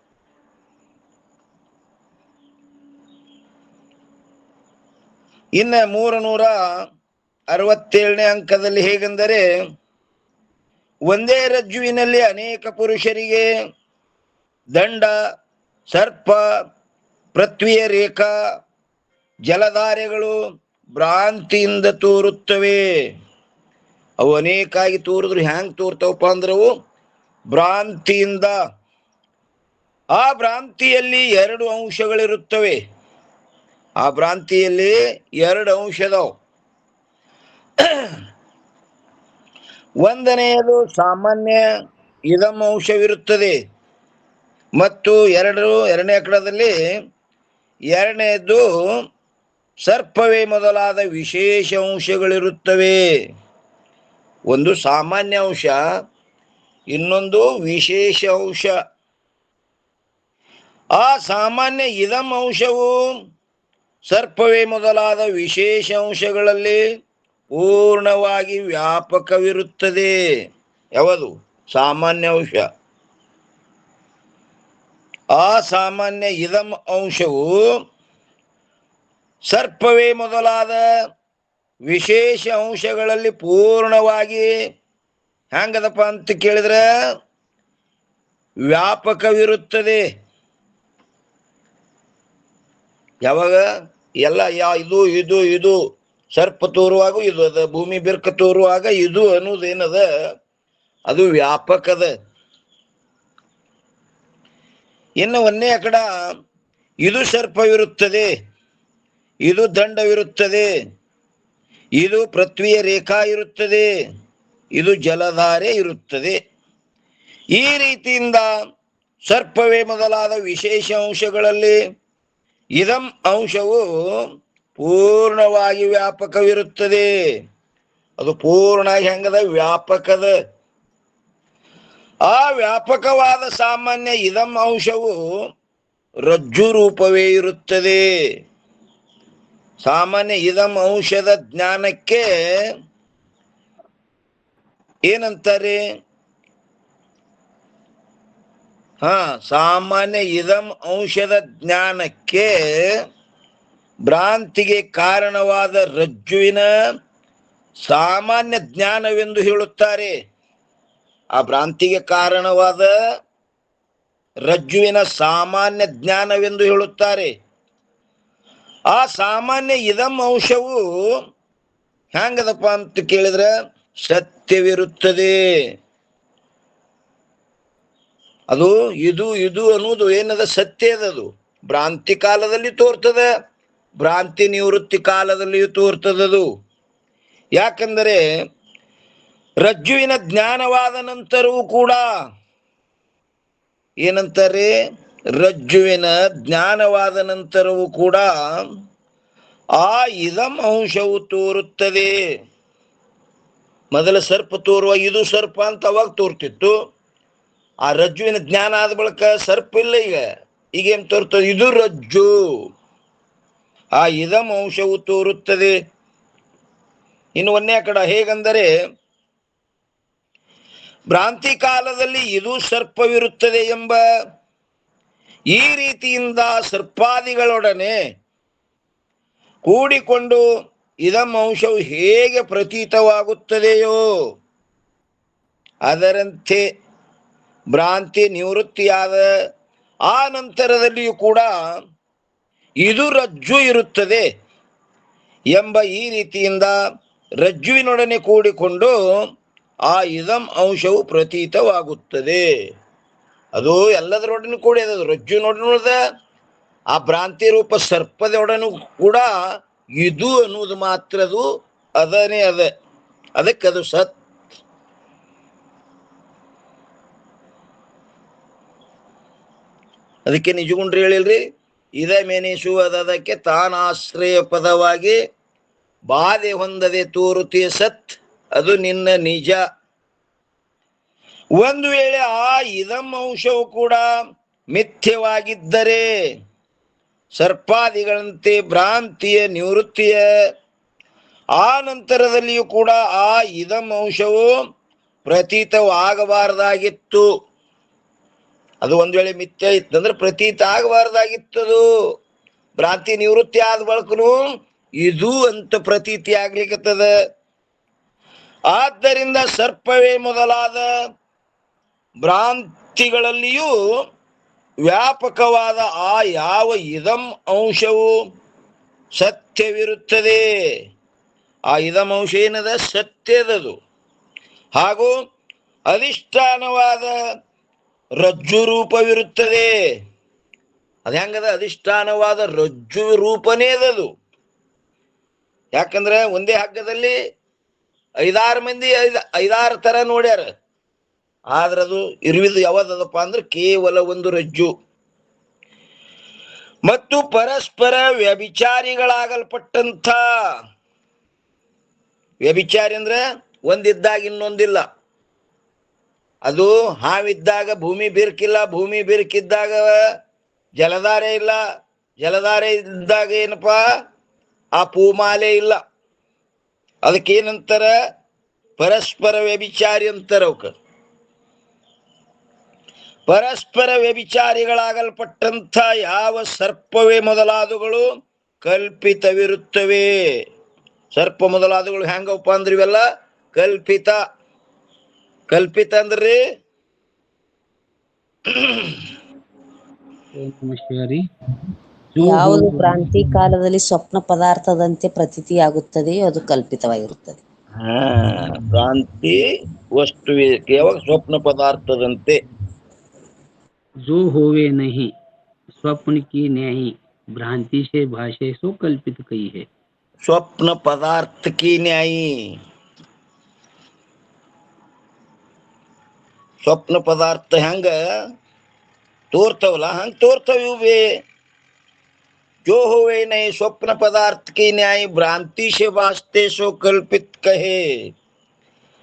Speaker 1: ಇನ್ನ 367ನೇ ಅಂಕದಲ್ಲಿ ಹೇಗೆಂದರೆ, ಒಂದೇ ರಜ್ಜುವಿನಲ್ಲಿ ಅನೇಕ ಪುರುಷರಿಗೆ ದಂಡ, ಸರ್ಪ, ಪೃಥ್ವಿಯ ರೇಖಾ, ಜಲಧಾರೆಗಳು ಭ್ರಾಂತಿಯಿಂದ ತೋರುತ್ತವೆ. ಅವು ಅನೇಕ ಆಗಿ ತೋರಿದ್ರು ಹ್ಯಾಂಗ್ ತೋರ್ತಾವಪ್ಪ ಅಂದ್ರವು ಭ್ರಾಂತಿಯಿಂದ. ಆ ಭ್ರಾಂತಿಯಲ್ಲಿ 2 ಅಂಶಗಳಿರುತ್ತವೆ. ಆ ಭ್ರಾಂತಿಯಲ್ಲಿ 2 ಅಂಶದವು. ಒಂದನೆಯದು ಸಾಮಾನ್ಯ ಇದಂ ಅಂಶವಿರುತ್ತದೆ ಮತ್ತು ಎರಡನೇ ಅಕಡದಲ್ಲಿ ಎರಡನೆಯದು ಸರ್ಪವೇ ಮೊದಲಾದ ವಿಶೇಷ ಅಂಶಗಳಿರುತ್ತವೆ. ಒಂದು ಸಾಮಾನ್ಯ ಅಂಶ, ಇನ್ನೊಂದು ವಿಶೇಷ ಅಂಶ. ಆ ಸಾಮಾನ್ಯ ಇದಂ ಅಂಶವು ಸರ್ಪವೇ ಮೊದಲಾದ ವಿಶೇಷ ಅಂಶಗಳಲ್ಲಿ ಪೂರ್ಣವಾಗಿ ವ್ಯಾಪಕವಿರುತ್ತದೆ. ಯಾವುದು? ಸಾಮಾನ್ಯ ಅಂಶ. ಆ ಸಾಮಾನ್ಯ ಇದಂ ಅಂಶವು ಸರ್ಪವೇ ಮೊದಲಾದ ವಿಶೇಷ ಅಂಶಗಳಲ್ಲಿ ಪೂರ್ಣವಾಗಿ ಹೆಂಗದಪ್ಪ ಅಂತ ಕೇಳಿದ್ರೆ ವ್ಯಾಪಕವಿರುತ್ತದೆ. ಯಾವಾಗ ಎಲ್ಲ ಇದು ಇದು ಇದು ಸರ್ಪ ತೋರುವಾಗ ಇದು ಅದ, ಭೂಮಿ ಬಿರ್ಕ ತೋರುವಾಗ ಇದು ಅನ್ನೋದೇನದ ಅದು ವ್ಯಾಪಕದ. ಇನ್ನು ಒಂದೇ ಅಕಡ ಇದು ಸರ್ಪವಿರುತ್ತದೆ, ಇದು ದಂಡವಿರುತ್ತದೆ, ಇದು ಪೃಥ್ವಿಯ ರೇಖಾ ಇರುತ್ತದೆ, ಇದು ಜಲಧಾರೆ ಇರುತ್ತದೆ. ಈ ರೀತಿಯಿಂದ ಸರ್ಪವೇ ಮೊದಲಾದ ವಿಶೇಷ ಅಂಶಗಳಲ್ಲಿ ಇದಂ ಅಂಶವು ಪೂರ್ಣವಾಗಿ ವ್ಯಾಪಕವಿರುತ್ತದೆ. ಅದು ಪೂರ್ಣ ಹೆಂಗದ? ವ್ಯಾಪಕದ. ಆ ವ್ಯಾಪಕವಾದ ಸಾಮಾನ್ಯ ಇದಂ ಅಂಶವು ರಜ್ಜು ರೂಪವೇ ಇರುತ್ತದೆ. ಸಾಮಾನ್ಯ ಇದಂ ಅಂಶದ ಜ್ಞಾನಕ್ಕೆ ಏನಂತಾರೆ? ಸಾಮಾನ್ಯ ಇದಂ ಅಂಶದ ಜ್ಞಾನಕ್ಕೆ ಭ್ರಾಂತಿಗೆ ಕಾರಣವಾದ ರಜ್ಜುವಿನ ಸಾಮಾನ್ಯ ಜ್ಞಾನವೆಂದು ಹೇಳುತ್ತಾರೆ. ಆ ಭ್ರಾಂತಿಗೆ ಕಾರಣವಾದ ರಜ್ಜುವಿನ ಸಾಮಾನ್ಯ ಜ್ಞಾನವೆಂದು ಹೇಳುತ್ತಾರೆ. ಆ ಸಾಮಾನ್ಯ ಇದಂ ಅಂಶವು ಹೆಂಗದಪ್ಪ ಅಂತ ಕೇಳಿದ್ರೆ ಸತ್ಯವಿರುತ್ತದೆ. ಅದು ಇದು ಇದು ಅನ್ನೋದು ಏನದ? ಸತ್ಯ ಅದದು. ಭ್ರಾಂತಿ ಕಾಲದಲ್ಲಿ ತೋರ್ತದ, ಭ್ರಾಂತಿ ನಿವೃತ್ತಿ ಕಾಲದಲ್ಲಿಯೂ ತೋರ್ತದದು. ಯಾಕಂದರೆ ರಜ್ಜುವಿನ ಜ್ಞಾನವಾದ ನಂತರವೂ ಕೂಡ ಏನಂತಾರೆ? ರಜ್ಜುವಿನ ಜ್ಞಾನವಾದ ನಂತರವೂ ಕೂಡ ಆ ಇದಂ ಅಂಶವು ತೋರುತ್ತದೆ. ಮೊದಲ ಸರ್ಪ ತೋರುವ ಇದು ಸರ್ಪ ಅಂತ ಅವಾಗ ತೋರ್ತಿತ್ತು. ಆ ರಜ್ಜುವಿನ ಜ್ಞಾನ ಆದ ಬಳಿಕ ಸರ್ಪ ಇಲ್ಲ. ಈಗ ಏನ್ ತೋರ್ತದೆ? ಇದು ರಜ್ಜು. ಆ ಇದಂ ಅಂಶವು ತೋರುತ್ತದೆ. ಇನ್ನು ಒಂದೇ ಕಡ ಹೇಗಂದರೆ ಭ್ರಾಂತಿ ಕಾಲದಲ್ಲಿ ಇದು ಸರ್ಪವಿರುತ್ತದೆ ಎಂಬ ಈ ರೀತಿಯಿಂದ ಸರ್ಪಾದಿಗಳೊಡನೆ ಕೂಡಿಕೊಂಡು ಇದಂ ಅಂಶವು ಹೇಗೆ ಪ್ರತೀತವಾಗುತ್ತದೆಯೋ ಅದರಂತೆ ಭ್ರಾಂತಿ ನಿವೃತ್ತಿಯಾದ ಆ ನಂತರದಲ್ಲಿಯೂ ಕೂಡ ಇದು ರಜ್ಜು ಇರುತ್ತದೆ ಎಂಬ ಈ ರೀತಿಯಿಂದ ರಜ್ಜುವಿನೊಡನೆ ಕೂಡಿಕೊಂಡು ಆ ಇದಂ ಅಂಶವು ಪ್ರತೀತವಾಗುತ್ತದೆ. ಅದು ಎಲ್ಲದರೊಡನೆ ಕೂಡಿ ಅದು ರಜ್ಜುನೊಡನೆ ಆ ಭ್ರಾಂತಿ ರೂಪ ಸರ್ಪದೊಡನು ಕೂಡ ಇದು ಅನ್ನುವುದು ಮಾತ್ರ ಅದು ಅದನೇ ಅದ. ಅದಕ್ಕೆ ಅದು ಸತ್. ಅದಕ್ಕೆ ನಿಜಗುಂಡ್ರಿ ಹೇಳಿಲ್ರಿ, ಇದ ಮೆನಿಸುವುದಕ್ಕೆ ತಾನಾಶ್ರಯ ಪದವಾಗಿ ಬಾಧೆ ಹೊಂದದೆ ತೋರುತ್ತೀಯ ಸತ್, ಅದು ನಿನ್ನ ನಿಜ. ಒಂದು ವೇಳೆ ಆ ಇದಂ ಅಂಶವು ಕೂಡ ಮಿಥ್ಯವಾಗಿದ್ದರೆ ಸರ್ಪಾದಿಗಳಂತೆ ಭ್ರಾಂತಿಯ ನಿವೃತ್ತಿಯ ಆ ನಂತರದಲ್ಲಿಯೂ ಕೂಡ ಆ ಇದಂ ಅಂಶವು ಪ್ರತೀತವಾಗಬಾರದಾಗಿತ್ತು. ಅದು ಒಂದ್ ವೇಳೆ ಮಿಥ್ಯ ಇತ್ತಂದ್ರೆ ಪ್ರತೀತ ಆಗಬಾರ್ದಾಗಿತ್ತದು. ಭ್ರಾಂತಿ ನಿವೃತ್ತಿ ಆದ ಬಳಕನು ಇದು ಅಂತ ಪ್ರತೀತಿ ಆಗ್ಲಿಕ್ಕತ್ತದ. ಆದ್ದರಿಂದ ಸರ್ಪವೇ ಮೊದಲಾದ ಭ್ರಾಂತಿಗಳಲ್ಲಿಯೂ ವ್ಯಾಪಕವಾದ ಆ ಯಾವ ಇದಂ ಅಂಶವು ಸತ್ಯವಿರುತ್ತದೆ. ಆ ಇದಂ ಅಂಶ ಏನದ? ಸತ್ಯದದು. ಹಾಗೂ ಅಧಿಷ್ಠಾನವಾದ ರಜ್ಜು ರೂಪವಿರುತ್ತದೆ. ಅದ ಹೆಂಗದ? ಅಧಿಷ್ಠಾನವಾದ ರಜ್ಜು ರೂಪನೇ ಅದದು. ಯಾಕಂದ್ರೆ ಒಂದೇ ಹಗ್ಗದಲ್ಲಿ 5-6 ಮಂದಿ 5-6 ತರ ನೋಡ್ಯಾರ. ಆದ್ರದು ಇರುವುದು ಯಾವ್ದದಪ್ಪ ಅಂದ್ರೆ ಕೇವಲ ಒಂದು ರಜ್ಜು. ಮತ್ತು ಪರಸ್ಪರ ವ್ಯಭಿಚಾರಿಗಳಾಗಲ್ಪಟ್ಟಂಥ, ವ್ಯಭಿಚಾರಿ ಅಂದ್ರೆ ಒಂದಿದ್ದಾಗ ಇನ್ನೊಂದಿಲ್ಲ. ಅದು ಹಾವಿದ್ದಾಗ ಭೂಮಿ ಬಿರುಕಿಲ್ಲ, ಭೂಮಿ ಬಿರುಕಿದ್ದಾಗ ಜಲಧಾರೆ ಇಲ್ಲ, ಜಲಧಾರೆ ಇದ್ದಾಗ ಏನಪ್ಪಾ ಆ ಪೂಮಾಲೆ ಇಲ್ಲ. ಅದಕ್ಕೇನಂತಾರ? ಪರಸ್ಪರ ವ್ಯಭಿಚಾರಿ ಅಂತಾರ ಅವಕ್ಕ. ಪರಸ್ಪರ ವ್ಯಭಿಚಾರಿಗಳಾಗಲ್ಪಟ್ಟಂಥ ಯಾವ ಸರ್ಪವೇ ಮೊದಲಾದವುಗಳು ಕಲ್ಪಿತವಿರುತ್ತವೆ. ಸರ್ಪ ಮೊದಲಾದವುಗಳು ಹೆಂಗಪ್ಪ ಅಂದ್ರೆ ಇವೆಲ್ಲ ಕಲ್ಪಿತ. ಕಲ್ಪಿತ ಅಂದ್ರಿ
Speaker 3: ಯಾವುದು ಭ್ರಾಂತಿ ಕಾಲದಲ್ಲಿ ಸ್ವಪ್ನ ಪದಾರ್ಥದಂತೆ ಪ್ರತೀತಿಯಾಗುತ್ತದೆಯೋ ಅದು ಕಲ್ಪಿತವಾಗಿರುತ್ತದೆ.
Speaker 1: ಭ್ರಾಂತಿ ವಸ್ತುವೆ ಯಾವಾಗ ಸ್ವಪ್ನ ಪದಾರ್ಥದಂತೆ.
Speaker 2: जो होवे नहीं स्वप्न की न्यायी, भ्रांति से भाषे सो कल्पित कही है.
Speaker 1: ಸ್ವಪ್ನ ಪದಾರ್ಥ ಕಿ ನ್ಯಾಯಿ. ಸ್ವಪ್ನ ಪದಾರ್ಥ ಹೆಂಗ ತೋರ್ತಾವಲ್ಲ ಹಂಗ ತೋರ್ತಾವ ಇವೆ. जो होवे नहीं स्वप्न पदार्थ की न्याय भ्रांति से वास्ते सो कल्पित कहे.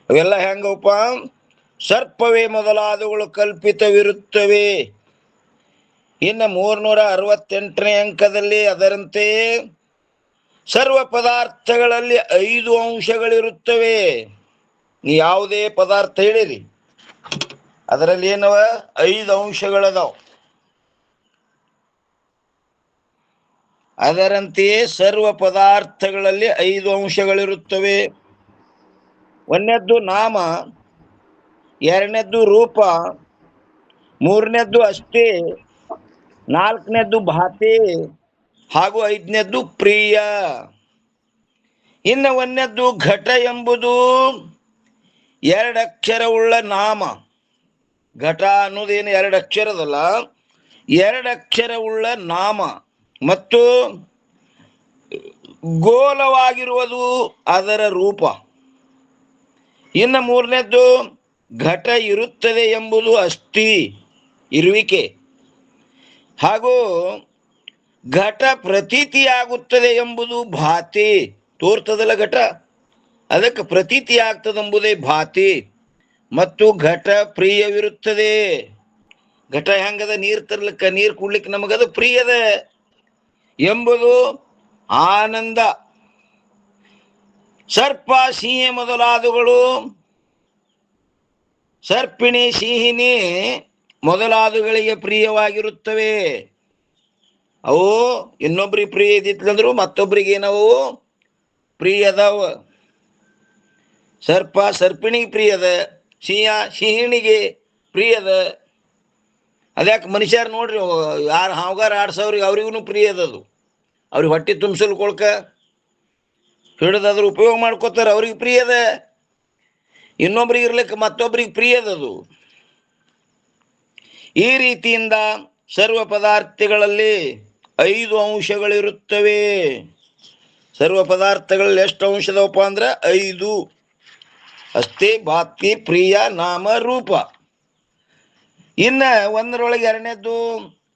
Speaker 1: ಅವೆಲ್ಲ ಹೆಂಗಪ್ಪ? ಸರ್ಪವೇ ಮೊದಲಾದವುಗಳು ಕಲ್ಪಿತವಿರುತ್ತವೆ. ಇನ್ನು 368ನೇ ಅಂಕದಲ್ಲಿ ಅದರಂತೆ ಸರ್ವ ಪದಾರ್ಥಗಳಲ್ಲಿ 5 ಅಂಶಗಳಿರುತ್ತವೆ. ನೀ ಯಾವುದೇ ಪದಾರ್ಥ ಹೇಳಿರಿ ಅದರಲ್ಲಿ ಏನವ? 5 ಅಂಶಗಳದಾವ. ಅದರಂತೆಯೇ ಸರ್ವ ಪದಾರ್ಥಗಳಲ್ಲಿ 5 ಅಂಶಗಳಿರುತ್ತವೆ. ಒಂದನೇದ್ದು ನಾಮ, ಎರಡನೇದ್ದು ರೂಪ, ಮೂರನೇದ್ದು ಅಷ್ಟೇ, ನಾಲ್ಕನೇದ್ದು ಭಾತೆ ಹಾಗೂ 5ನೇದ್ದು ಪ್ರಿಯ. ಇನ್ನು ಒಂದನೇದ್ದು ಘಟ ಎಂಬುದು 2 ಅಕ್ಷರವುಳ್ಳ ನಾಮ. ಘಟ ಅನ್ನೋದೇನು 2 ಅಕ್ಷರದಲ್ಲ, 2 ಅಕ್ಷರವುಳ್ಳ ನಾಮ ಮತ್ತು ಗೋಲವಾಗಿರುವುದು ಅದರ ರೂಪ. ಇನ್ನು ಮೂರನೇದ್ದು ಘಟ ಇರುತ್ತದೆ ಎಂಬುದು ಅಸ್ಥಿ, ಇರುವಿಕೆ, ಹಾಗೂ ಘಟ ಪ್ರತೀತಿಯಾಗುತ್ತದೆ ಎಂಬುದು ಭಾತಿ. ತೋರ್ತದಲ್ಲ ಘಟ, ಅದಕ್ಕೆ ಪ್ರತೀತಿ ಆಗ್ತದೆಂಬುದೇ ಭಾತಿ. ಮತ್ತು ಘಟ ಪ್ರಿಯವಿರುತ್ತದೆ. ಘಟ ಹೆಂಗದ? ನೀರು ತರ್ಲಿಕ್ಕ, ನೀರು ಕುಡ್ಲಿಕ್ಕೆ ನಮಗದು ಪ್ರಿಯದ ಎಂಬುದು ಆನಂದ. ಸರ್ಪ, ಸಿಂಹ ಮೊದಲಾದವುಗಳು, ಸರ್ಪಿಣಿ, ಸಿಂಹಿಣಿ ಮೊದಲಾದವುಗಳಿಗೆ ಪ್ರಿಯವಾಗಿರುತ್ತವೆ. ಅವು ಇನ್ನೊಬ್ರಿಗೆ ಪ್ರಿಯ ಇದ್ದಿತ್ತಂದ್ರು ಮತ್ತೊಬ್ರಿಗೆ ಏನವು ಪ್ರಿಯದವ. ಸರ್ಪ ಸರ್ಪಿಣಿಗೆ ಪ್ರಿಯದ, ಸಿಂಹ ಸಿಂಹಿಣಿಗೆ ಪ್ರಿಯದ. ಅದ್ಯಾಕೆ ಮನುಷ್ಯರು ನೋಡ್ರಿ, ಯಾರು ಹಾವುಗಾರ ಆಡ್ಸವ್ರಿಗೆ ಅವ್ರಿಗೂ ಪ್ರಿಯದದು. ಅವ್ರಿಗೆ ಹೊಟ್ಟೆ ತುಂಬಿಸಲ್ಕೊಳ್ಕ ಹಿಡಿದಾದ್ರು ಉಪಯೋಗ ಮಾಡ್ಕೋತಾರೆ, ಅವ್ರಿಗೆ ಪ್ರಿಯದ. ಇನ್ನೊಬ್ರಿಗೆ ಇರ್ಲಿಕ್ಕೆ ಮತ್ತೊಬ್ರಿಗೆ ಪ್ರಿಯದದು. ಈ ರೀತಿಯಿಂದ ಸರ್ವ ಪದಾರ್ಥಗಳಲ್ಲಿ 5 ಅಂಶಗಳಿರುತ್ತವೆ. ಸರ್ವ ಪದಾರ್ಥಗಳಲ್ಲಿ ಎಷ್ಟು ಅಂಶದವಪ್ಪ ಅಂದ್ರೆ 5. ಅಷ್ಟೇ, ಭಾತಿ, ಪ್ರಿಯ, ನಾಮ, ರೂಪ. ಇನ್ನ ಒಂದರೊಳಗೆ ಎರಡನೇದ್ದು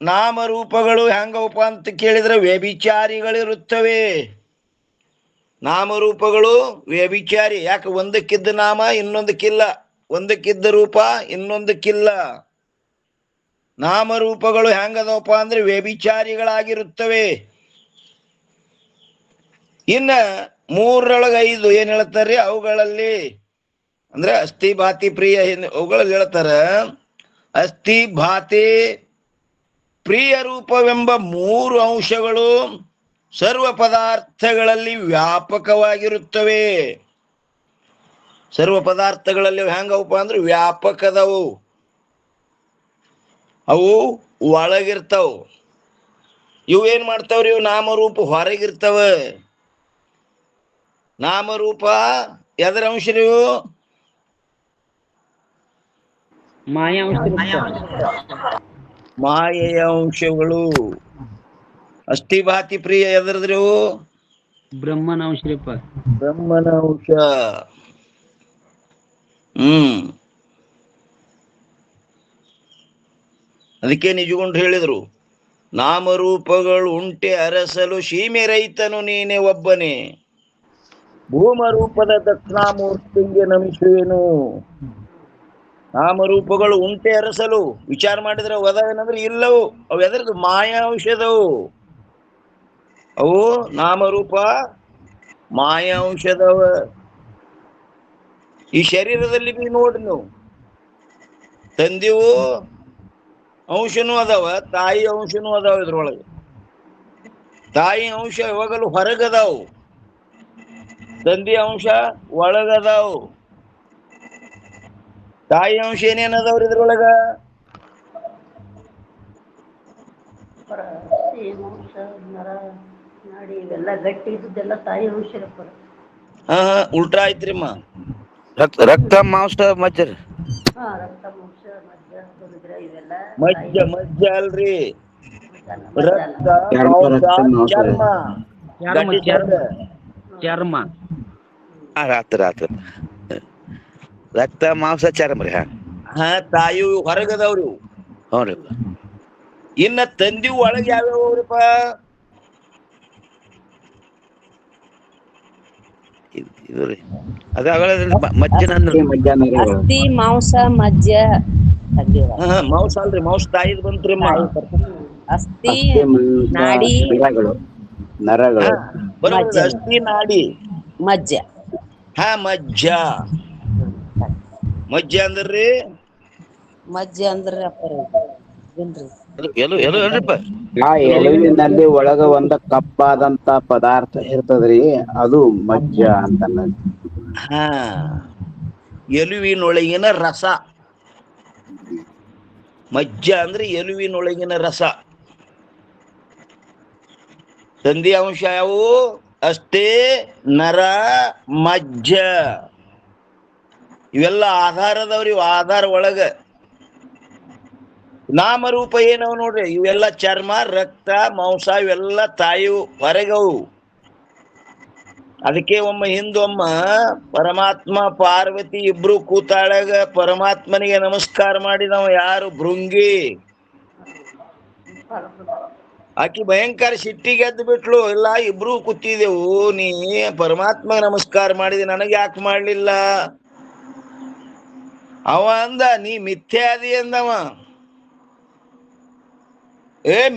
Speaker 1: ನಾಮರೂಪಗಳು ಹೆಂಗವಪ್ಪ ಅಂತ ಕೇಳಿದ್ರೆ ವ್ಯಭಿಚಾರಿಗಳಿರುತ್ತವೆ. ನಾಮರೂಪಗಳು ವ್ಯಭಿಚಾರಿ. ಯಾಕೆ? ಒಂದಕ್ಕಿದ್ದ ನಾಮ ಇನ್ನೊಂದಕ್ಕಿಲ್ಲ, ಒಂದಕ್ಕಿದ್ದ ರೂಪ ಇನ್ನೊಂದಕ್ಕಿಲ್ಲ. ನಾಮರೂಪಗಳು ಹೆಂಗದವಪ್ಪ ಅಂದ್ರೆ ವ್ಯಭಿಚಾರಿಗಳಾಗಿರುತ್ತವೆ. ಇನ್ನ 3ರೊಳಗೆ 5 ಏನ್ ಹೇಳ್ತಾರ್ರಿ? ಅವುಗಳಲ್ಲಿ ಅಂದ್ರೆ ಅಸ್ಥಿ, ಭಾತಿ, ಪ್ರಿಯ ಅವುಗಳಲ್ಲಿ ಹೇಳ್ತಾರ. ಅಸ್ಥಿ, ಭಾತಿ, ಪ್ರಿಯ ರೂಪವೆಂಬ 3 ಅಂಶಗಳು ಸರ್ವ ಪದಾರ್ಥಗಳಲ್ಲಿ ವ್ಯಾಪಕವಾಗಿರುತ್ತವೆ. ಸರ್ವ ಪದಾರ್ಥಗಳಲ್ಲಿ ಹೆಂಗವಪ್ಪ ಅಂದ್ರೆ ವ್ಯಾಪಕದವು. ಅವು ಒಳಗಿರ್ತಾವ. ಇವು ಏನ್ ಮಾಡ್ತಾವ್ರಿ? ಇವು ನಾಮರೂಪ ಹೊರಗಿರ್ತಾವ. ನಾಮರೂಪ ಎದರ ಅಂಶ? ನೀವು
Speaker 2: ಮಾಯಾ ಅಂಶರಿಪ್ಪ.
Speaker 1: ಮಾಯೆಯ ಅಂಶಗಳು. ಅಸ್ಥಿಭಾತಿ ಪ್ರಿಯ ಎದರದ್ರಿ ಅವು?
Speaker 2: ಬ್ರಹ್ಮನ ಅಂಶರಿಪ್ಪ.
Speaker 1: ಬ್ರಹ್ಮನ ಅಂಶ. ಹ್ಮ್. ಅದಕ್ಕೆ ನಿಜಗೊಂಡು ಹೇಳಿದ್ರು, ನಾಮರೂಪಗಳು ಉಂಟೆ ಅರಸಲು ಸೀಮೆ ರೈತನು ನೀನೆ ಒಬ್ಬನೇ, ಭೂಮರೂಪದ ದಕ್ಷಿಣಾಮೂರ್ತಿಗೆ ನಮಿಸುವೆನು. ನಾಮರೂಪಗಳು ಉಂಟೆ ಅರಸಲು ವಿಚಾರ ಮಾಡಿದ್ರೆ ಒದವೇನಂದ್ರೆ ಇಲ್ಲವು. ಅವು ಎದರದು? ಮಾಯಾ ಅಂಶದವು. ಅವು ನಾಮರೂಪ ಮಾಯಾ ಅಂಶದವ. ಈ ಶರೀರದಲ್ಲಿ ಬಿ ನೋಡ್ರಿ ನೀವು, ತಂದೆವು ಅಂಶನೂ ಅದಾವ, ತಾಯಿ ಅಂಶನೂ ಅದಾವ. ಇದ್ರೊಳಗೆ ತಾಯಿ ಅಂಶ ಯಾವಾಗಲೂ ಹೊರಗದಾವು, ತಂದೆ ಅಂಶ ಒಳಗದಾವು. ತಾಯಿ ಅಂಶ ಏನೇನದಾವ್ರಿ ಇದ್ರೊಳಗ?
Speaker 4: ಇವೆಲ್ಲ ಗಟ್ಟಿ ಇದ್ದೆಲ್ಲ ತಾಯಿ ಅಂಶರಪ್ಪ.
Speaker 1: ಹಾ ಉಲ್ಟಾ ಆಯ್ತ್ರಿಮ್ಮ.
Speaker 5: ರಕ್ತ ಮಾಂಸ ಮಜ್ಜ ರೀ.
Speaker 4: ರಕ್ತ ಮಾಂಸ ಮಜ್ಜ ಇವೆಲ್ಲ
Speaker 1: ಮಜ್ಜ ಮಜ್ಜ ಅಲ್ರಿ, ರಕ್ತ
Speaker 5: ಚರ್ಮ,
Speaker 1: ಮಾಂಸ
Speaker 5: ಚರ್ಮ,
Speaker 1: ಚರ್ಮ.
Speaker 2: ಚರ್ಮ.
Speaker 5: ರಾತ್ರಿ ರಕ್ತ ಮಾಂಸ ಚರ್ಮ ರೀ.
Speaker 1: ಹಾ ತಾಯಿ ಹೊರಗದವ್ರಿ.
Speaker 5: ಹ್ಞೂ ರೀ.
Speaker 1: ಇನ್ನ ತಂದಿ ಒಳಗೆ ಯಾವ್ಯಾವ್ರಿಪ್ಪ?
Speaker 5: ಇದು ರೀ ಅದ ಮಜ್ಜನ
Speaker 3: ಅಸ್ಥಿ ಮಾಂಸ ಮಜ್ಜ
Speaker 1: ಮಾಂಸ ಅಲ್ರಿ, ಮಾಂಸ ತಾಯಿದ್ ಬಂತ್ರಿಮ್ಮ.
Speaker 3: ಅಸ್ಥಿ ನಾಡಿ
Speaker 5: ನರಗಳು
Speaker 1: ಬರೋದು ಅಸ್ಥಿ ನಾಡಿ
Speaker 3: ಮಜ್ಜ.
Speaker 1: ಹಾ ಮಜ್ಜ. ಮಜ್ಜ ಅಂದ್ರಿ
Speaker 3: ಮಜ್ಜ ಅಂದ್ರ
Speaker 5: ಆ ಎಲುವಿನಲ್ಲಿ ಒಳಗ ಒಂದ ಕಪ್ಪಾದಂತ ಪದಾರ್ಥ ಇರ್ತದ್ರಿ, ಅದು ಮಜ್ಜ ಅಂತ.
Speaker 1: ಹಾ ಎಲುವಿನೊಳಗಿನ ರಸ. ಮಜ್ಜ ಅಂದ್ರೆ ಎಲುವಿನೊಳಗಿನ ರಸ. ತಂದಿ ಅಂಶ ಯಾವು? ಅಷ್ಟೇ ನರ ಮಜ್ಜ. ಇವೆಲ್ಲ ಆಧಾರದವ್ರಿ. ಆಧಾರ ಒಳಗ ನಾಮರೂಪ ಏನವು ನೋಡ್ರಿ, ಇವೆಲ್ಲ ಚರ್ಮ ರಕ್ತ ಮಾಂಸ ಇವೆಲ್ಲ ತಾಯಿ ಹೊರಗವು. ಅದಕ್ಕೆ ಹಿಂದೊಮ್ಮ ಪರಮಾತ್ಮ ಪಾರ್ವತಿ ಇಬ್ರು ಕೂತಾಳಾಗ ಪರಮಾತ್ಮನಿಗೆ ನಮಸ್ಕಾರ ಮಾಡಿದವ ಯಾರು? ಭೃಂಗಿ. ಆಕಿ ಭಯಂಕರ ಸಿಟ್ಟಿಗೆ ಎದ್ದು ಬಿಟ್ಲು. ಇಲ್ಲ ಇಬ್ರು ಕೂತಿದೆವು, ನೀ ಪರಮಾತ್ಮ ನಮಸ್ಕಾರ ಮಾಡಿದೆ, ನನಗೆ ಯಾಕೆ ಮಾಡ್ಲಿಲ್ಲ? ಅವ ಅಂದ, ನೀ ಮಿಥ್ಯಾದಿ ಅಂದವ.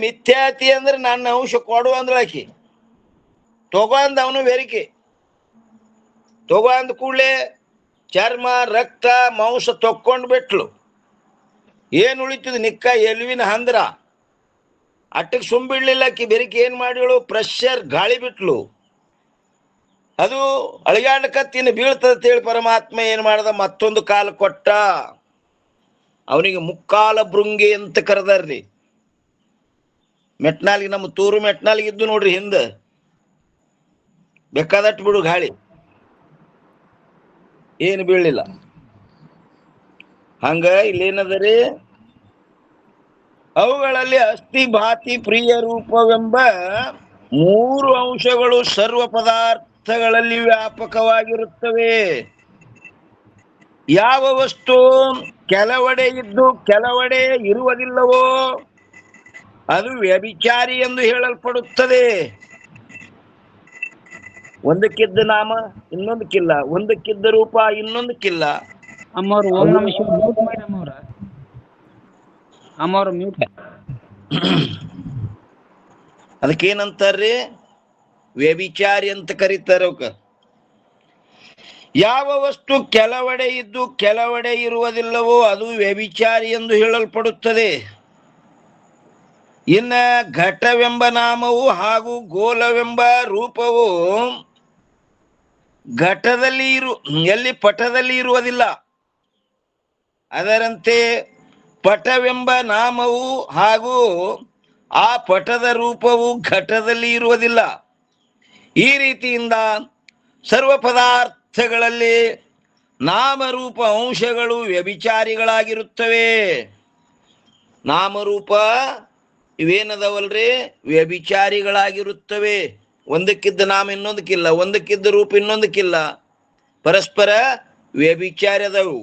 Speaker 1: ಮಿಥ್ಯಾತಿ ಅಂದ್ರೆ ನನ್ನ ಅಂಶ ಕೊಡು ಅಂದ್ಳಾಕಿ. ತಗೋ ಅಂದ ಅವನು ಬೇರಿಕೆ. ತಗೋ ಅಂದ ಕೂಡಲೇ ಚರ್ಮ ರಕ್ತ ಮಾಂಸ ತಕ್ಕೊಂಡ್ ಬಿಟ್ಲು. ಏನ್ ಉಳಿತದ? ನಿಕ್ಕ ಎಲುವಿನ ಹಂದ್ರ. ಅಟ್ಟಕ್ಕೆ ಸುಂಬಿಡ್ಲಿಲ್ಲ ಆಕಿ. ಬೆರಿಕೆ ಏನ್ ಮಾಡಿಳು? ಪ್ರೆಷರ್ ಗಾಳಿ ಬಿಟ್ಲು. ಅದು ಅಳಿಗಾಡ್ಕತ್ತಿನ ಬೀಳ್ತದೇಳಿ ಪರಮಾತ್ಮ ಏನ್ ಮಾಡ್ದ? ಮತ್ತೊಂದು ಕಾಲ ಕೊಟ್ಟ. ಅವನಿಗೆ ಮುಕ್ಕಾಲ ಭೃಂಗಿ ಅಂತ ಕರೆದಾರ್ರಿ. ಮೆಟ್ನಾಲಿಗೆ, ನಮ್ಮ ತೂರು ಮೆಟ್ನಾಲಿಗೆ ಇದ್ದು ನೋಡ್ರಿ ಹಿಂದ, ಬೇಕಾದಟ್ಟು ಬಿಡು ಗಾಳಿ, ಏನು ಬೀಳಲಿಲ್ಲ. ಹಂಗ ಇಲ್ಲೇನದರಿ? ಅವುಗಳಲ್ಲಿ ಅಸ್ಥಿ ಭಾತಿ ಪ್ರಿಯ ರೂಪವೆಂಬ 3 ಅಂಶಗಳು ಸರ್ವ ಪದಾರ್ಥಗಳಲ್ಲಿ ವ್ಯಾಪಕವಾಗಿರುತ್ತವೆ. ಯಾವ ವಸ್ತು ಕೆಲವೆಡೆ ಇದ್ದು ಕೆಲವೆಡೆ ಇರುವುದಿಲ್ಲವೋ ಅದು ವ್ಯಭಿಚಾರಿ ಎಂದು ಹೇಳಲ್ಪಡುತ್ತದೆ. ಒಂದಕ್ಕಿದ್ದ ನಾಮ ಇನ್ನೊಂದಕ್ಕಿಲ್ಲ, ಒಂದಕ್ಕಿದ್ದ ರೂಪ ಇನ್ನೊಂದಕ್ಕಿಲ್ಲ.
Speaker 2: ಅಮ್ಮವ್ರು ಓಂ ನಮ ಶಿವ ಮ್ಯೂಟ್ ಮಾಡಿ. ಅಮ್ಮವ್ರು ಮ್ಯೂಟ್.
Speaker 1: ಅದಕ್ಕೇನಂತಾರ್ರಿ? ವ್ಯಭಿಚಾರಿ ಅಂತ ಕರೀತಾರೆ ಅವಕ್ಕ. ಯಾವ ವಸ್ತು ಕೆಲವೆಡೆ ಇದ್ದು ಕೆಲವೆಡೆ ಇರುವುದಿಲ್ಲವೋ ಅದು ವ್ಯಭಿಚಾರಿ ಎಂದು ಹೇಳಲ್ಪಡುತ್ತದೆ. ಇನ್ನ ಘಟವೆಂಬ ನಾಮವು ಹಾಗೂ ಗೋಲವೆಂಬ ರೂಪವು ಘಟದಲ್ಲಿ ಎಲ್ಲಿ ಪಟದಲ್ಲಿ ಇರುವುದಿಲ್ಲ. ಅದರಂತೆ ಪಟವೆಂಬ ನಾಮವು ಹಾಗೂ ಆ ಪಟದ ರೂಪವು ಘಟದಲ್ಲಿ ಇರುವುದಿಲ್ಲ. ಈ ರೀತಿಯಿಂದ ಸರ್ವ ಪದಾರ್ಥಗಳಲ್ಲಿ ನಾಮರೂಪ ಅಂಶಗಳು ವ್ಯಭಿಚಾರಿಗಳಾಗಿರುತ್ತವೆ. ನಾಮರೂಪ ಇವೇನದವಲ್ರಿ ವ್ಯಭಿಚಾರಿಗಳಾಗಿರುತ್ತವೆ. ಒಂದಕ್ಕಿದ್ದ ನಾಮ ಇನ್ನೊಂದಕ್ಕಿಲ್ಲ, ಒಂದಕ್ಕಿದ್ದ ರೂಪ ಇನ್ನೊಂದಕ್ಕಿಲ್ಲ, ಪರಸ್ಪರ ವ್ಯಭಿಚಾರದವು.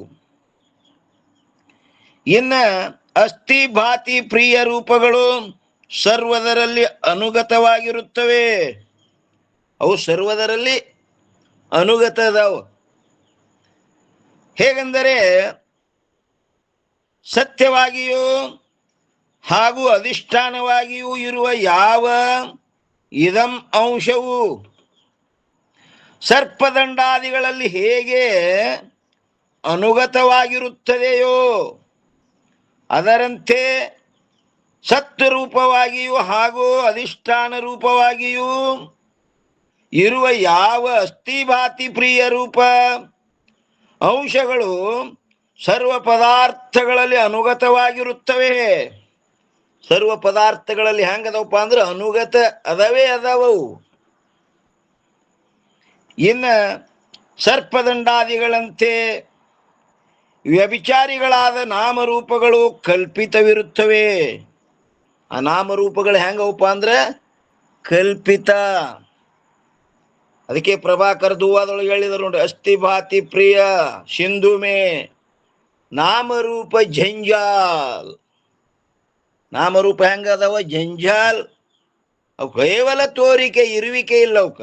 Speaker 1: ಇನ್ನ ಅಸ್ಥಿ ಭಾತಿ ಪ್ರಿಯ ರೂಪಗಳು ಸರ್ವದರಲ್ಲಿ ಅನುಗತವಾಗಿರುತ್ತವೆ. ಅವು ಸರ್ವದರಲ್ಲಿ ಅನುಗತದವು. ಹೇಗೆಂದರೆ ಸತ್ಯವಾಗಿಯೂ ಹಾಗೂ ಅಧಿಷ್ಠಾನವಾಗಿಯೂ ಇರುವ ಯಾವ ಇದಂ ಅಂಶವು ಸರ್ಪದಂಡಾದಿಗಳಲ್ಲಿ ಹೇಗೆ ಅನುಗತವಾಗಿರುತ್ತದೆಯೋ ಅದರಂತೆ ಸತ್ವರೂಪವಾಗಿಯೂ ಹಾಗೂ ಅಧಿಷ್ಠಾನ ರೂಪವಾಗಿಯೂ ಇರುವ ಯಾವ ಅಸ್ಥಿಭಾತಿ ಪ್ರಿಯ ರೂಪ ಅಂಶಗಳು ಸರ್ವ ಪದಾರ್ಥಗಳಲ್ಲಿ ಅನುಗತವಾಗಿರುತ್ತವೆ. ಸರ್ವ ಪದಾರ್ಥಗಳಲ್ಲಿ ಹೆಂಗದವಪ್ಪ ಅಂದ್ರೆ ಅನುಗತ ಅದವೇ ಅದಾವವು. ಇನ್ನ ಸರ್ಪದಂಡಾದಿಗಳಂತೆ ವ್ಯಭಿಚಾರಿಗಳಾದ ನಾಮರೂಪಗಳು ಕಲ್ಪಿತವಿರುತ್ತವೆ. ಆ ನಾಮರೂಪಗಳು ಹೆಂಗವಪ್ಪ ಅಂದ್ರೆ ಕಲ್ಪಿತ. ಅದಕ್ಕೆ ಪ್ರಭಾಕರ್ ದುವಾದೊಳಗೆ ಹೇಳಿದರು ನೋಡಿ, ಅಸ್ಥಿ ಭಾತಿ ಪ್ರಿಯ ಸಿಂಧುಮೆ ನಾಮರೂಪ ಜಂಜಾಲ್. ನಾಮರೂಪ ಹೆಂಗದವ ಜಂಜಾಲ್. ಅವು ಕೇವಲ ತೋರಿಕೆ, ಇರುವಿಕೆ ಇಲ್ಲ ಅವಕ್ಕ.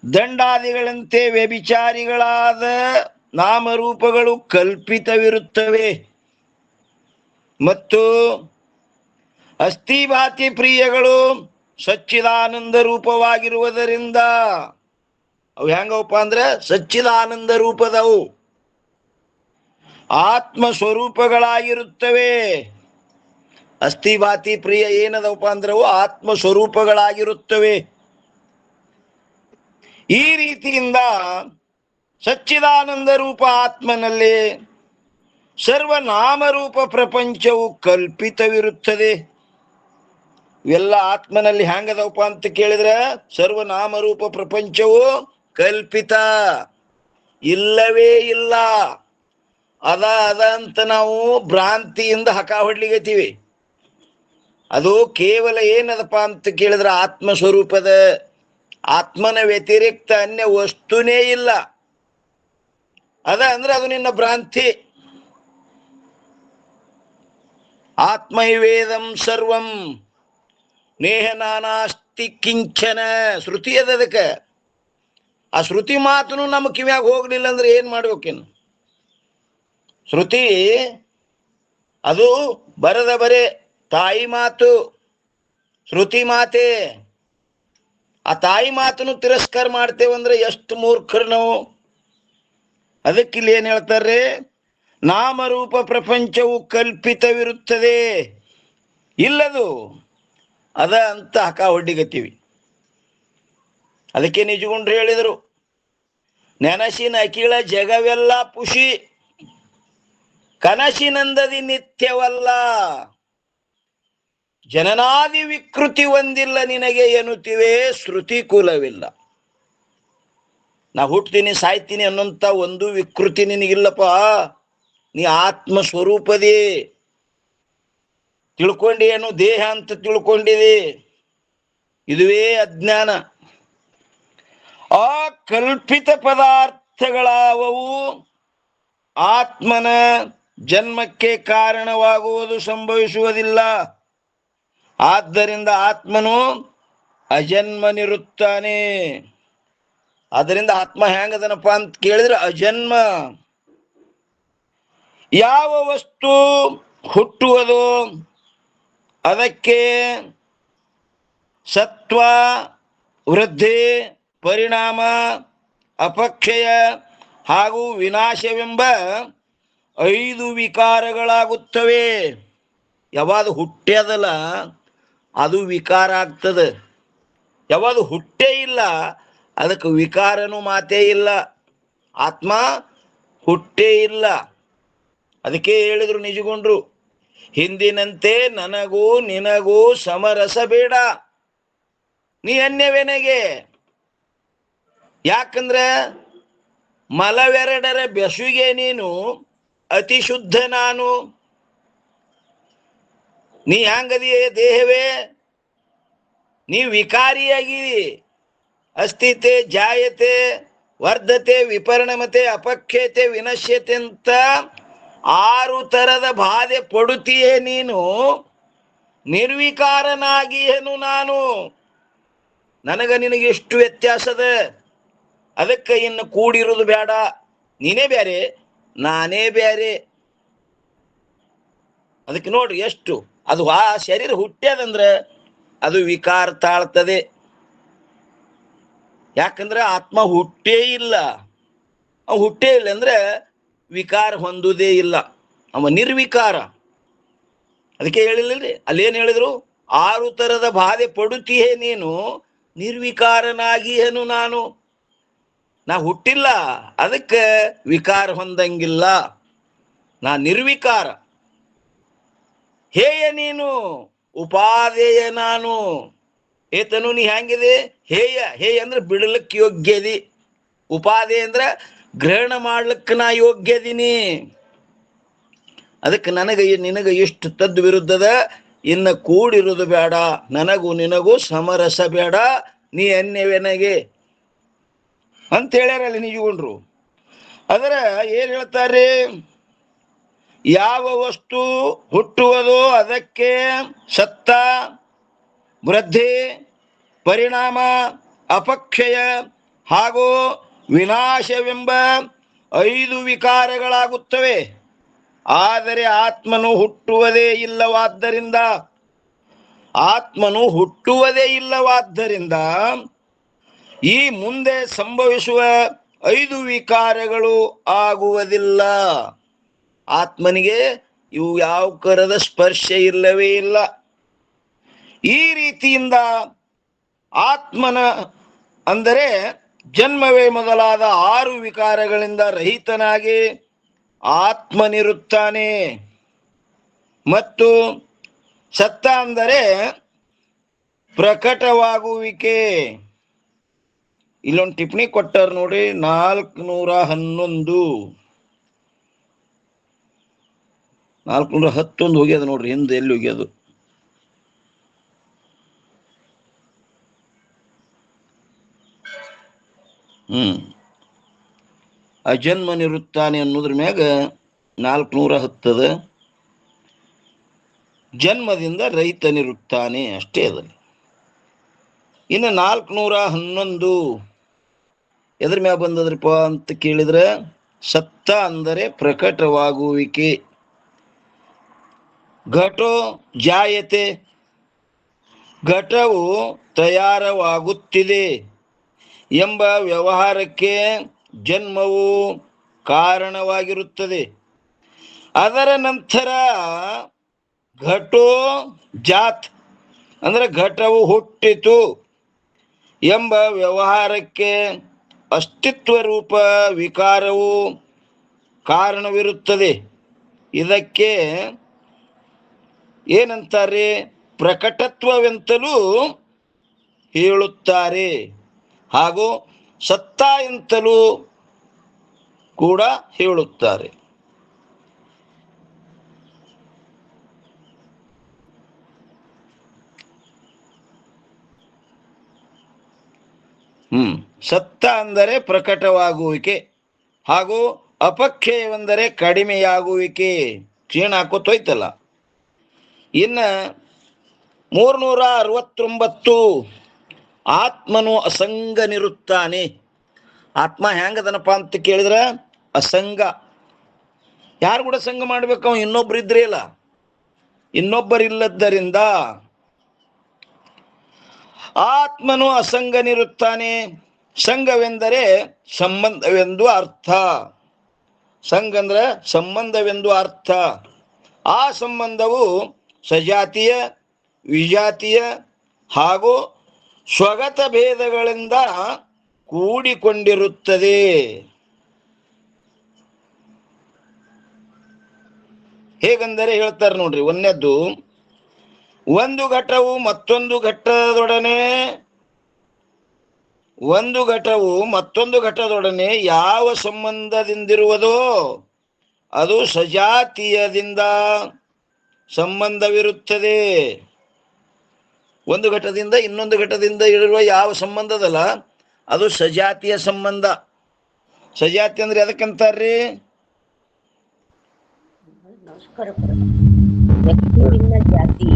Speaker 1: ದಂಡಾದಿಗಳಂತೆ ವ್ಯಭಿಚಾರಿಗಳಾದ ನಾಮರೂಪಗಳು ಕಲ್ಪಿತವಿರುತ್ತವೆ. ಮತ್ತು ಅಸ್ಥಿಭಾತಿ ಪ್ರಿಯಗಳು ಸಚ್ಚಿದಾನಂದ ರೂಪವಾಗಿರುವುದರಿಂದ ಅವು ಹೆಂಗವಪ್ಪ ಅಂದ್ರೆ ಸಚ್ಚಿದಾನಂದ ರೂಪದವು ಆತ್ಮ ಸ್ವರೂಪಗಳಾಗಿರುತ್ತವೆ. ಅಸ್ಥಿಭಾತಿ ಪ್ರಿಯ ಏನದವಪ್ಪ ಅಂದ್ರೆ ಆತ್ಮ ಸ್ವರೂಪಗಳಾಗಿರುತ್ತವೆ. ಈ ರೀತಿಯಿಂದ ಸಚ್ಚಿದಾನಂದ ರೂಪ ಆತ್ಮನಲ್ಲಿ ಸರ್ವನಾಮರೂಪ ಪ್ರಪಂಚವು ಕಲ್ಪಿತವಿರುತ್ತದೆ. ಇವೆಲ್ಲ ಆತ್ಮನಲ್ಲಿ ಹೆಂಗದವಪ್ಪ ಅಂತ ಕೇಳಿದ್ರೆ ಸರ್ವನಾಮರೂಪ ಪ್ರಪಂಚವು ಕಲ್ಪಿತ, ಇಲ್ಲವೇ ಇಲ್ಲ. ಅದ ಅಂತ ನಾವು ಭ್ರಾಂತಿಯಿಂದ ಹಕ ಹೊಡ್ಲಿಗತ್ತೀವಿ. ಅದು ಕೇವಲ ಏನದಪ್ಪ ಅಂತ ಕೇಳಿದ್ರೆ ಆತ್ಮ ಸ್ವರೂಪದ, ಆತ್ಮನ ವ್ಯತಿರಿಕ್ತ ಅನ್ಯ ವಸ್ತುನೇ ಇಲ್ಲ. ಅದ ಅಂದ್ರೆ ಅದು ನಿನ್ನ ಭ್ರಾಂತಿ. ಆತ್ಮೈವೇದಂ ಸರ್ವಂ ನೇಹ ನಾನಾಸ್ತಿ ಕಿಂಚನ ಶ್ರುತಿ ಅದ. ಅದಕ್ಕೆ ಆ ಶ್ರುತಿ ಮಾತನು ನಮ್ಮ ಕಿವ್ಯಾಗ ಹೋಗ್ಲಿಲ್ಲ ಅಂದ್ರೆ ಏನ್ ಮಾಡ್ಬೇಕೇನು? ಶ್ರುತಿ ಅದು ಬರದ ಬರೇ ತಾಯಿ ಮಾತು, ಶ್ರುತಿ ಮಾತೆ. ಆ ತಾಯಿ ಮಾತನ್ನು ತಿರಸ್ಕಾರ ಮಾಡ್ತೇವಂದ್ರೆ ಎಷ್ಟು ಮೂರ್ಖರು ನಾವು. ಅದಕ್ಕಿಲ್ಲಿ ಏನ್ ಹೇಳ್ತಾರೆ, ನಾಮರೂಪ ಪ್ರಪಂಚವು ಕಲ್ಪಿತವಿರುತ್ತದೆ, ಇಲ್ಲದು ಅದ ಅಂತ ಹಕ ಹೊಡ್ಡಿಗತ್ತೀವಿ. ಅದಕ್ಕೆ ನಿಜಗುಂಡ್ರು ಹೇಳಿದರು, ನೆನಸಿನ ಅಖಿಳ ಜಗವೆಲ್ಲ ಪುಷಿ, ಕನಸಿನಂದದಿ ನಿತ್ಯವಲ್ಲ. ಜನನಾದಿ ವಿಕೃತಿ ಒಂದಿಲ್ಲ ನಿನಗೆ ಎನ್ನುತ್ತಿವೆ, ಶ್ರುತಿ ಕುಲವಿಲ್ಲ. ನಾ ಹುಟ್ತೀನಿ ಸಾಯ್ತೀನಿ ಅನ್ನೋಂಥ ಒಂದು ವಿಕೃತಿ ನಿನಗಿಲ್ಲಪ್ಪ. ನೀ ಆತ್ಮ ಸ್ವರೂಪದಿ ತಿಳ್ಕೊಂಡಿ, ಏನು ದೇಹ ಅಂತ ತಿಳ್ಕೊಂಡಿದಿ. ಇದುವೇ ಅಜ್ಞಾನ. ಆ ಕಲ್ಪಿತ ಪದಾರ್ಥಗಳಾವವು ಆತ್ಮನ ಜನ್ಮಕ್ಕೆ ಕಾರಣವಾಗುವುದು ಸಂಭವಿಸುವುದಿಲ್ಲ. ಆದ್ದರಿಂದ ಆತ್ಮನು ಅಜನ್ಮನಿರುತ್ತಾನೆ. ಆದ್ದರಿಂದ ಆತ್ಮ ಹೆಂಗದನಪ್ಪ ಅಂತ ಕೇಳಿದ್ರೆ ಅಜನ್ಮ. ಯಾವ ವಸ್ತು ಹುಟ್ಟುವುದು ಅದಕ್ಕೆ ಸತ್ವ, ವೃದ್ಧಿ, ಪರಿಣಾಮ, ಅಪಕ್ಷಯ ಹಾಗೂ ವಿನಾಶವೆಂಬ 5 ವಿಕಾರಗಳಾಗುತ್ತವೆ. ಯಾವಾಗ ಹುಟ್ಟ್ಯದಲ್ಲ ಅದು ವಿಕಾರ ಆಗ್ತದೆ. ಯಾವಾಗ ಹುಟ್ಟೇ ಇಲ್ಲ ಅದಕ್ಕೆ ವಿಕಾರನೂ ಮಾತೇ ಇಲ್ಲ. ಆತ್ಮ ಹುಟ್ಟೇ ಇಲ್ಲ. ಅದಕ್ಕೆ ಹೇಳಿದ್ರು ನಿಜಗೊಂಡ್ರು, ಹಿಂದಿನಂತೆ ನನಗೂ ನಿನಗೂ ಸಮರಸ ಬೇಡ, ನೀ ಅನ್ಯವೇನೆಗೆ. ಯಾಕಂದ್ರೆ ಮಲವೆರಡರ ಬೆಸುಗೆ ನೀನು ಅತಿ ಶುದ್ಧ ನಾನು. ನೀ ಹ್ಯಾಂಗದಿಯೇ ದೇಹವೇ, ನೀ ವಿಕಾರಿಯಾಗಿರಿ. ಅಸ್ಥಿತೆ, ಜಾಯತೆ, ವರ್ಧತೆ, ವಿಪರಿಣಮತೆ, ಅಪಕ್ಷತೆ, ವಿನಶ್ಯತೆ ಅಂತ 6 ತರದ ಬಾಧೆ ಪಡುತ್ತೀಯೇ ನೀನು. ನಿರ್ವಿಕಾರನಾಗಿಯೇನು ನಾನು. ನನಗ ನಿನಗೆ ಎಷ್ಟು ವ್ಯತ್ಯಾಸದ. ಅದಕ್ಕೆ ಇನ್ನು ಕೂಡಿರುವುದು ಬೇಡ. ನೀನೇ ಬೇರೆ, ನಾನೇ ಬೇರೆ. ಅದಕ್ಕೆ ನೋಡ್ರಿ ಎಷ್ಟು ಅದು ಆ ಶರೀರ ಹುಟ್ಟ್ಯದಂದ್ರೆ ಅದು ವಿಕಾರ ತಾಳ್ತದೆ. ಯಾಕಂದ್ರೆ ಆತ್ಮ ಹುಟ್ಟೇ ಇಲ್ಲ. ಅವ ಹುಟ್ಟೇ ಇಲ್ಲ ಅಂದ್ರೆ ವಿಕಾರ ಹೊಂದುವುದೇ ಇಲ್ಲ. ಅವ ನಿರ್ವಿಕಾರ. ಅದಕ್ಕೆ ಹೇಳಿಲ್ಲರಿ, ಅಲ್ಲೇನು ಹೇಳಿದ್ರು? 6 ತರದ ಬಾಧೆ ಪಡುತ್ತೀಯೇ ನೀನು, ನಿರ್ವಿಕಾರನಾಗಿಯೇನು ನಾನು. ನಾ ಹುಟ್ಟಿಲ್ಲ, ಅದಕ್ಕೆ ವಿಕಾರ ಹೊಂದಂಗಿಲ್ಲ. ನಾ ನಿರ್ವಿಕಾರ. ಹೇಯ ನೀನು, ಉಪಾದೇಯ ನಾನು. ಏತನು ನೀ ಹ್ಯಾಂಗಿದೆ? ಹೇಯ. ಹೇಯ ಅಂದ್ರೆ ಬಿಡಲಿಕ್ಕೆ ಯೋಗ್ಯದಿ. ಉಪಾದೇಯ ಅಂದ್ರೆ ಗ್ರಹಣ ಮಾಡ್ಲಿಕ್ಕೆ ನಾ ಯೋಗ್ಯದಿನಿ. ಅದಕ್ಕೆ ನಿನಗ ಎಷ್ಟು ತದ್ ವಿರುದ್ಧದ. ಇನ್ನು ಕೂಡಿರುವುದು ಬೇಡ. ನನಗೂ ನಿನಗೂ ಸಮರಸ ಬೇಡ. ನೀ ಅನ್ಯವೆನಗೆ ಅಂತ ಹೇಳ್ಯಾರಲ್ಲಿ ನಿಜಗೊಂಡ್ರು. ಅದರ ಏನ್ ಹೇಳ್ತಾರೆ? ಯಾವ ವಸ್ತು ಹುಟ್ಟುವುದೋ ಅದಕ್ಕೆ ಸತ್ತ, ವೃದ್ಧಿ, ಪರಿಣಾಮ, ಅಪಕ್ಷಯ ಹಾಗೂ ವಿನಾಶವೆಂಬ 5 ವಿಕಾರಗಳಾಗುತ್ತವೆ. ಆದರೆ ಆತ್ಮನು ಹುಟ್ಟುವುದೇ ಇಲ್ಲವಾದ್ದರಿಂದ ಈ ಮುಂದೆ ಸಂಭವಿಸುವ 5 ವಿಕಾರಗಳು ಆಗುವುದಿಲ್ಲ. ಆತ್ಮನಿಗೆ ಇವು ಯಾವ ಕರದ ಸ್ಪರ್ಶ ಇಲ್ಲವೇ ಇಲ್ಲ. ಈ ರೀತಿಯಿಂದ ಆತ್ಮನ ಅಂದರೆ ಜನ್ಮವೇ ಮೊದಲಾದ 6 ವಿಕಾರಗಳಿಂದ ರಹಿತನಾಗಿ ಆತ್ಮನಿರುತ್ತಾನೆ. ಮತ್ತು ಸತ್ತ ಅಂದರೆ ಪ್ರಕಟವಾಗುವಿಕೆ. ಇಲ್ಲೊಂದು ಟಿಪ್ಪಣಿ ಕೊಟ್ಟಾರ ನೋಡಿ, 411 411 ಹೋಗ್ಯದ ನೋಡ್ರಿ. ಹಿಂದೆ ಎಲ್ಲಿ ಹೋಗ್ಯದು? ಅಜನ್ಮನಿರುತ್ತಾನೆ ಅನ್ನೋದ್ರ ಮ್ಯಾಗ 410 ಜನ್ಮದಿಂದ ರೈತನಿರುತ್ತಾನೆ ಅಷ್ಟೇ ಅದಲ್ಲಿ. ಇನ್ನು 411 ಎದ್ರ ಮ್ಯಾಗ ಬಂದದ್ರಪ್ಪ ಅಂತ ಕೇಳಿದ್ರೆ, ಸತ್ತ ಅಂದರೆ ಪ್ರಕಟವಾಗುವಿಕೆ. ಘಟೋ ಜಾಯತೆ, ಘಟವು ತಯಾರವಾಗುತ್ತಿದೆ ಎಂಬ ವ್ಯವಹಾರಕ್ಕೆ ಜನ್ಮವು ಕಾರಣವಾಗಿರುತ್ತದೆ. ಅದರ ನಂತರ ಘಟೋ ಜಾತ್ ಅಂದ್ರೆ ಘಟವು ಹುಟ್ಟಿತು ಎಂಬ ವ್ಯವಹಾರಕ್ಕೆ ಅಸ್ತಿತ್ವ ರೂಪ ವಿಕಾರವು ಕಾರಣವಿರುತ್ತದೆ. ಇದಕ್ಕೆ ಏನಂತಾರೆ? ಪ್ರಕಟತ್ವವೆಂತಲೂ ಹೇಳುತ್ತಾರೆ, ಹಾಗೂ ಸತ್ತ ಎಂತಲೂ ಕೂಡ ಹೇಳುತ್ತಾರೆ. ಸತ್ತ ಅಂದರೆ ಪ್ರಕಟವಾಗುವಿಕೆ, ಹಾಗೂ ಅಪಕ್ಷಯವೆಂದರೆ ಕಡಿಮೆಯಾಗುವಿಕೆ. ಕ್ಷೀಣ ಹಾಕೋತೋಯ್ತಲ್ಲ. ಇನ್ನು 369 ಆತ್ಮನು ಅಸಂಗನಿರುತ್ತಾನೆ. ಆತ್ಮ ಹೆಂಗದನಪ್ಪ ಅಂತ ಕೇಳಿದ್ರೆ ಅಸಂಗ. ಯಾರು ಕೂಡ ಸಂಗ ಮಾಡ್ಬೇಕು? ಅವ ಇನ್ನೊಬ್ರು ಇದ್ರೆ ಇಲ್ಲ. ಇನ್ನೊಬ್ಬರಿಲ್ಲದ್ದರಿಂದ ಆತ್ಮನು ಅಸಂಗನಿರುತ್ತಾನೆ. ಸಂಘವೆಂದರೆ ಸಂಬಂಧವೆಂದು ಅರ್ಥ. ಸಂಘ ಅಂದ್ರೆ ಸಂಬಂಧವೆಂದು ಅರ್ಥ. ಆ ಸಂಬಂಧವು ಸಜಾತಿಯ, ವಿಜಾತಿಯ ಹಾಗೂ ಸ್ವಗತ ಭೇದಗಳಿಂದ ಕೂಡಿಕೊಂಡಿರುತ್ತದೆ. ಹೇಗೆಂದರೆ ಹೇಳ್ತಾರೆ ನೋಡ್ರಿ, ಒಂದನೇದ್ದು, ಒಂದು ಘಟವು ಮತ್ತೊಂದು ಘಟದೊಡನೆ ಒಂದು ಘಟವು ಮತ್ತೊಂದು ಘಟದೊಡನೆ ಯಾವ ಸಂಬಂಧದಿಂದಿರುವುದೋ ಅದು ಸಜಾತೀಯದಿಂದ ಸಂಬಂಧವಿರುತ್ತದೆ. ಒಂದು ಘಟದಿಂದ ಇನ್ನೊಂದು ಘಟದಿಂದ ಇರುವ ಯಾವ ಸಂಬಂಧದಲ್ಲ ಅದು ಸಜಾತಿಯ ಸಂಬಂಧ. ಸಜಾತಿ ಅಂದ್ರೆ ಎದಕ್ಕಂತಾರ್ರಿ?
Speaker 4: ನಮಸ್ಕಾರ.
Speaker 3: ವ್ಯಕ್ತಿ ಭಿನ್ನ ಜಾತಿ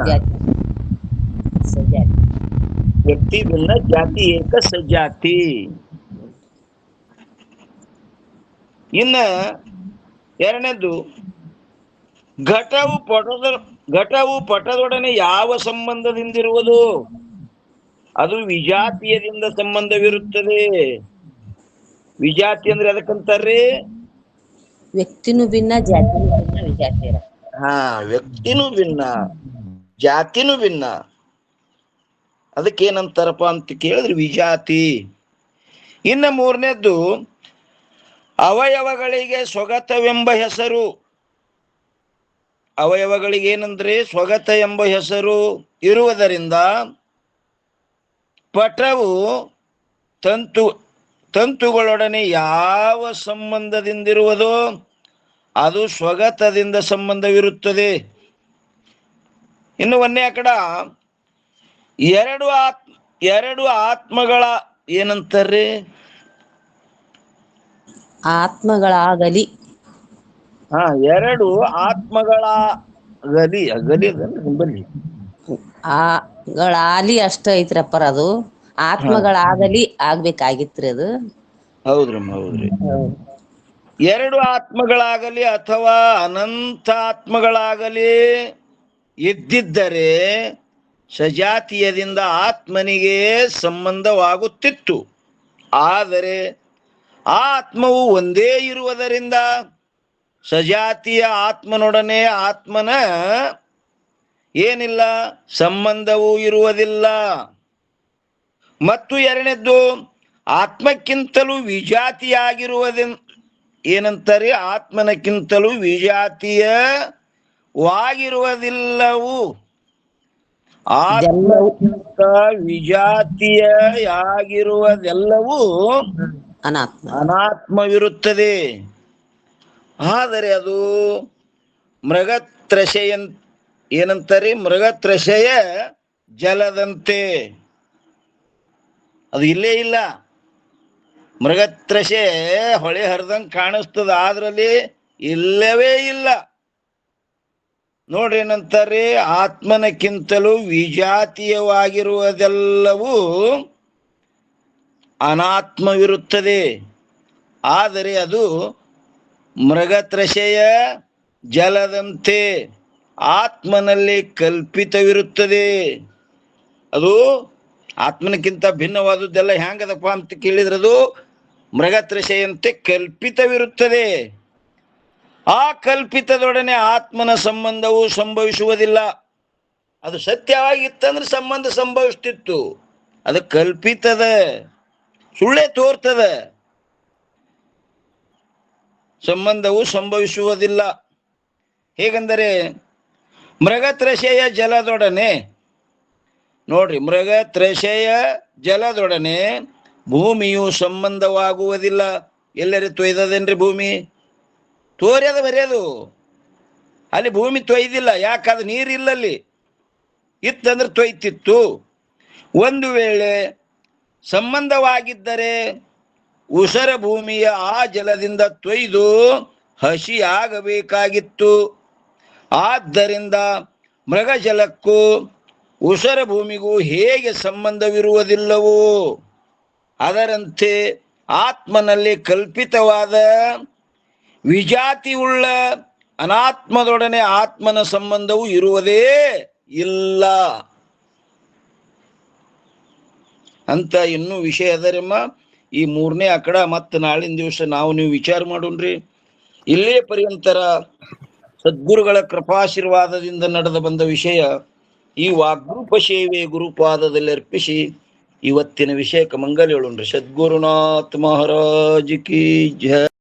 Speaker 3: ಜಾತಿ ಸಜಾತಿ.
Speaker 1: ವ್ಯಕ್ತಿ ಭಿನ್ನ ಜಾತಿ ಏಕ ಸಜಾತಿ. ಇನ್ನ ಎರಡನೇದು ಘಟವು ಪಟದೊಡನೆ ಯಾವ ಸಂಬಂಧದಿಂದಿರುವುದು ಅದು ವಿಜಾತೀಯದಿಂದ ಸಂಬಂಧವಿರುತ್ತದೆ. ವಿಜಾತಿ ಅಂದ್ರೆ ಎದಕ್ಕಂತಾರ್ರಿ?
Speaker 3: ವ್ಯಕ್ತಿನೂ ಭಿನ್ನ ಜಾತಿನೂ ಭಿನ್ನ ವಿಜಾತಿಯರ.
Speaker 1: ವ್ಯಕ್ತಿನೂ ಭಿನ್ನ ಜಾತಿನೂ ಭಿನ್ನ, ಅದಕ್ಕೇನಂತಾರಪ್ಪ ಅಂತ ಕೇಳಿದ್ರೆ ವಿಜಾತಿ. ಇನ್ನು ಮೂರನೇದ್ದು ಅವಯವಗಳಿಗೆ ಸ್ವಗತವೆಂಬ ಹೆಸರು. ಅವಯವಗಳಿಗೆ ಏನಂದ್ರೆ ಸ್ವಗತ ಎಂಬ ಹೆಸರು ಇರುವುದರಿಂದ ಪಟವು ತಂತುಗಳೊಡನೆ ಯಾವ ಸಂಬಂಧದಿಂದಿರುವುದೋ ಅದು ಸ್ವಗತದಿಂದ ಸಂಬಂಧವಿರುತ್ತದೆ. ಇನ್ನು ಒಂದೇ ಕಡ ಎರಡು ಆತ್ಮಗಳ ಏನಂತಾರ್ರಿ?
Speaker 3: ಆತ್ಮಗಳಾಗಲಿ.
Speaker 1: ಎರಡು ಆತ್ಮಗಳ ಅಗಲಿ ಬನ್ನಿ
Speaker 3: ಆಲಿ ಅಷ್ಟ ಐತ್ರಪ್ಪರ. ಅದು ಆತ್ಮಗಳಾಗಲಿ ಆಗ್ಬೇಕಾಗಿತ್ರಿ ಅದು.
Speaker 1: ಹೌದ್ರಮ್ಮ, ಹೌದ್ರಿ. ಎರಡು ಆತ್ಮಗಳಾಗಲಿ ಅಥವಾ ಅನಂತ ಆತ್ಮಗಳಾಗಲಿ ಇದ್ದಿದ್ದರೆ ಸಜಾತೀಯದಿಂದ ಆತ್ಮನಿಗೆ ಸಂಬಂಧವಾಗುತ್ತಿತ್ತು. ಆದರೆ ಆ ಆತ್ಮವು ಒಂದೇ ಇರುವುದರಿಂದ ಸಜಾತಿಯ ಆತ್ಮನೊಡನೆ ಆತ್ಮನ ಏನಿಲ್ಲ, ಸಂಬಂಧವೂ ಇರುವುದಿಲ್ಲ. ಮತ್ತು ಎರಡನೇದ್ದು ಆತ್ಮಕ್ಕಿಂತಲೂ ವಿಜಾತಿಯಾಗಿರುವುದೆಂದು ಏನಂತಾರೆ? ಆತ್ಮನಕ್ಕಿಂತಲೂ ವಿಜಾತೀಯವಾಗಿರುವುದಿಲ್ಲವು. ಆತ್ಮಕ್ಕಿಂತ ವಿಜಾತೀಯಾಗಿರುವುದೆಲ್ಲವೂ ಅನಾತ್ಮವಿರುತ್ತದೆ. ಆದರೆ ಅದು ಮೃಗತ್ರಷೆಯ ಏನಂತಾರೆ? ಮೃಗತ್ರಷೆಯ ಜಲದಂತೆ. ಅದು ಇಲ್ಲೇ ಇಲ್ಲ. ಮೃಗತ್ರಷೆ ಹೊಳೆ ಹರಿದಂಗೆ ಕಾಣಿಸ್ತದ, ಆದ್ರಲ್ಲಿ ಇಲ್ಲವೇ ಇಲ್ಲ. ನೋಡ್ರಿ ಏನಂತಾರೆ? ಆತ್ಮನಕ್ಕಿಂತಲೂ ವಿಜಾತೀಯವಾಗಿರುವುದೆಲ್ಲವೂ ಅನಾತ್ಮವಿರುತ್ತದೆ. ಆದರೆ ಅದು ಮೃಗತ್ರಷೆಯ ಜಲದಂತೆ ಆತ್ಮನಲ್ಲಿ ಕಲ್ಪಿತವಿರುತ್ತದೆ. ಅದು ಆತ್ಮನಕ್ಕಿಂತ ಭಿನ್ನವಾದದ್ದೆಲ್ಲ ಹ್ಯಾಂಗದಪ್ಪ ಅಂತ ಕೇಳಿದ್ರೆ ಅದು ಮೃಗತ್ರಷೆಯಂತೆ ಕಲ್ಪಿತವಿರುತ್ತದೆ. ಆ ಕಲ್ಪಿತದೊಡನೆ ಆತ್ಮನ ಸಂಬಂಧವು ಸಂಭವಿಸುವುದಿಲ್ಲ. ಅದು ಸತ್ಯವಾಗಿತ್ತಂದ್ರೆ ಸಂಬಂಧ ಸಂಭವಿಸ್ತಿತ್ತು. ಅದು ಕಲ್ಪಿತದ, ಸುಳ್ಳೇ ತೋರ್ತದ, ಸಂಬಂಧವು ಸಂಭವಿಸುವುದಿಲ್ಲ. ಹೇಗೆಂದರೆ ಮೃಗತ್ರಷೆಯ ಜಲದೊಡನೆ, ನೋಡ್ರಿ, ಮೃಗತ್ರಷೆಯ ಜಲದೊಡನೆ ಭೂಮಿಯು ಸಂಬಂಧವಾಗುವುದಿಲ್ಲ. ಎಲ್ಲರೂ ತೊಯ್ದದೇನ್ರಿ ಭೂಮಿ? ತೋರ್ಯದ ಬರೆಯೋದು. ಅಲ್ಲಿ ಭೂಮಿ ತೊಯ್ದಿಲ್ಲ. ಯಾಕಾದ್ರೆ ನೀರಿಲ್ಲಲ್ಲಿ. ಇತ್ತಂದ್ರೆ ತೊಯ್ತಿತ್ತು. ಒಂದು ವೇಳೆ ಸಂಬಂಧವಾಗಿದ್ದರೆ ಉಸರ ಭೂಮಿಯ ಆ ಜಲದಿಂದ ತೊಯ್ದು ಹಸಿಯಾಗಬೇಕಾಗಿತ್ತು. ಆದ್ದರಿಂದ ಮೃಗಜಲಕ್ಕೂ ಉಸರ ಭೂಮಿಗೂ ಹೇಗೆ ಸಂಬಂಧವಿರುವುದಿಲ್ಲವೋ ಅದರಂತೆ ಆತ್ಮನಲ್ಲಿ ಕಲ್ಪಿತವಾದ ವಿಜಾತಿಯುಳ್ಳ ಅನಾತ್ಮದೊಡನೆ ಆತ್ಮನ ಸಂಬಂಧವು ಇರುವುದೇ ಇಲ್ಲ ಅಂತ ಇನ್ನೂ ವಿಷಯ ಅದರಮ್ಮ. ಈ ಮೂರನೇ ಆಕಡ ಮತ್ತೆ ನಾಳಿನ ದಿವಸ ನೀವು ವಿಚಾರ ಮಾಡೋಣ್ರಿ. ಇಲ್ಲೇ ಪರ್ಯಂತರ ಸದ್ಗುರುಗಳ ಕೃಪಾಶೀರ್ವಾದದಿಂದ ನಡೆದ ಬಂದ ವಿಷಯ ಈ ವಾಗ್ರೂಪ ಸೇವೆ ಗುರುಪಾದದಲ್ಲಿ ಅರ್ಪಿಸಿ ಇವತ್ತಿನ ವಿಷಯಕ್ಕೆ ಮಂಗಲ ಹೇಳೋಣ್ರಿ. ಸದ್ಗುರುನಾಥ ಮಹಾರಾಜ್ ಕಿ ಜಯ.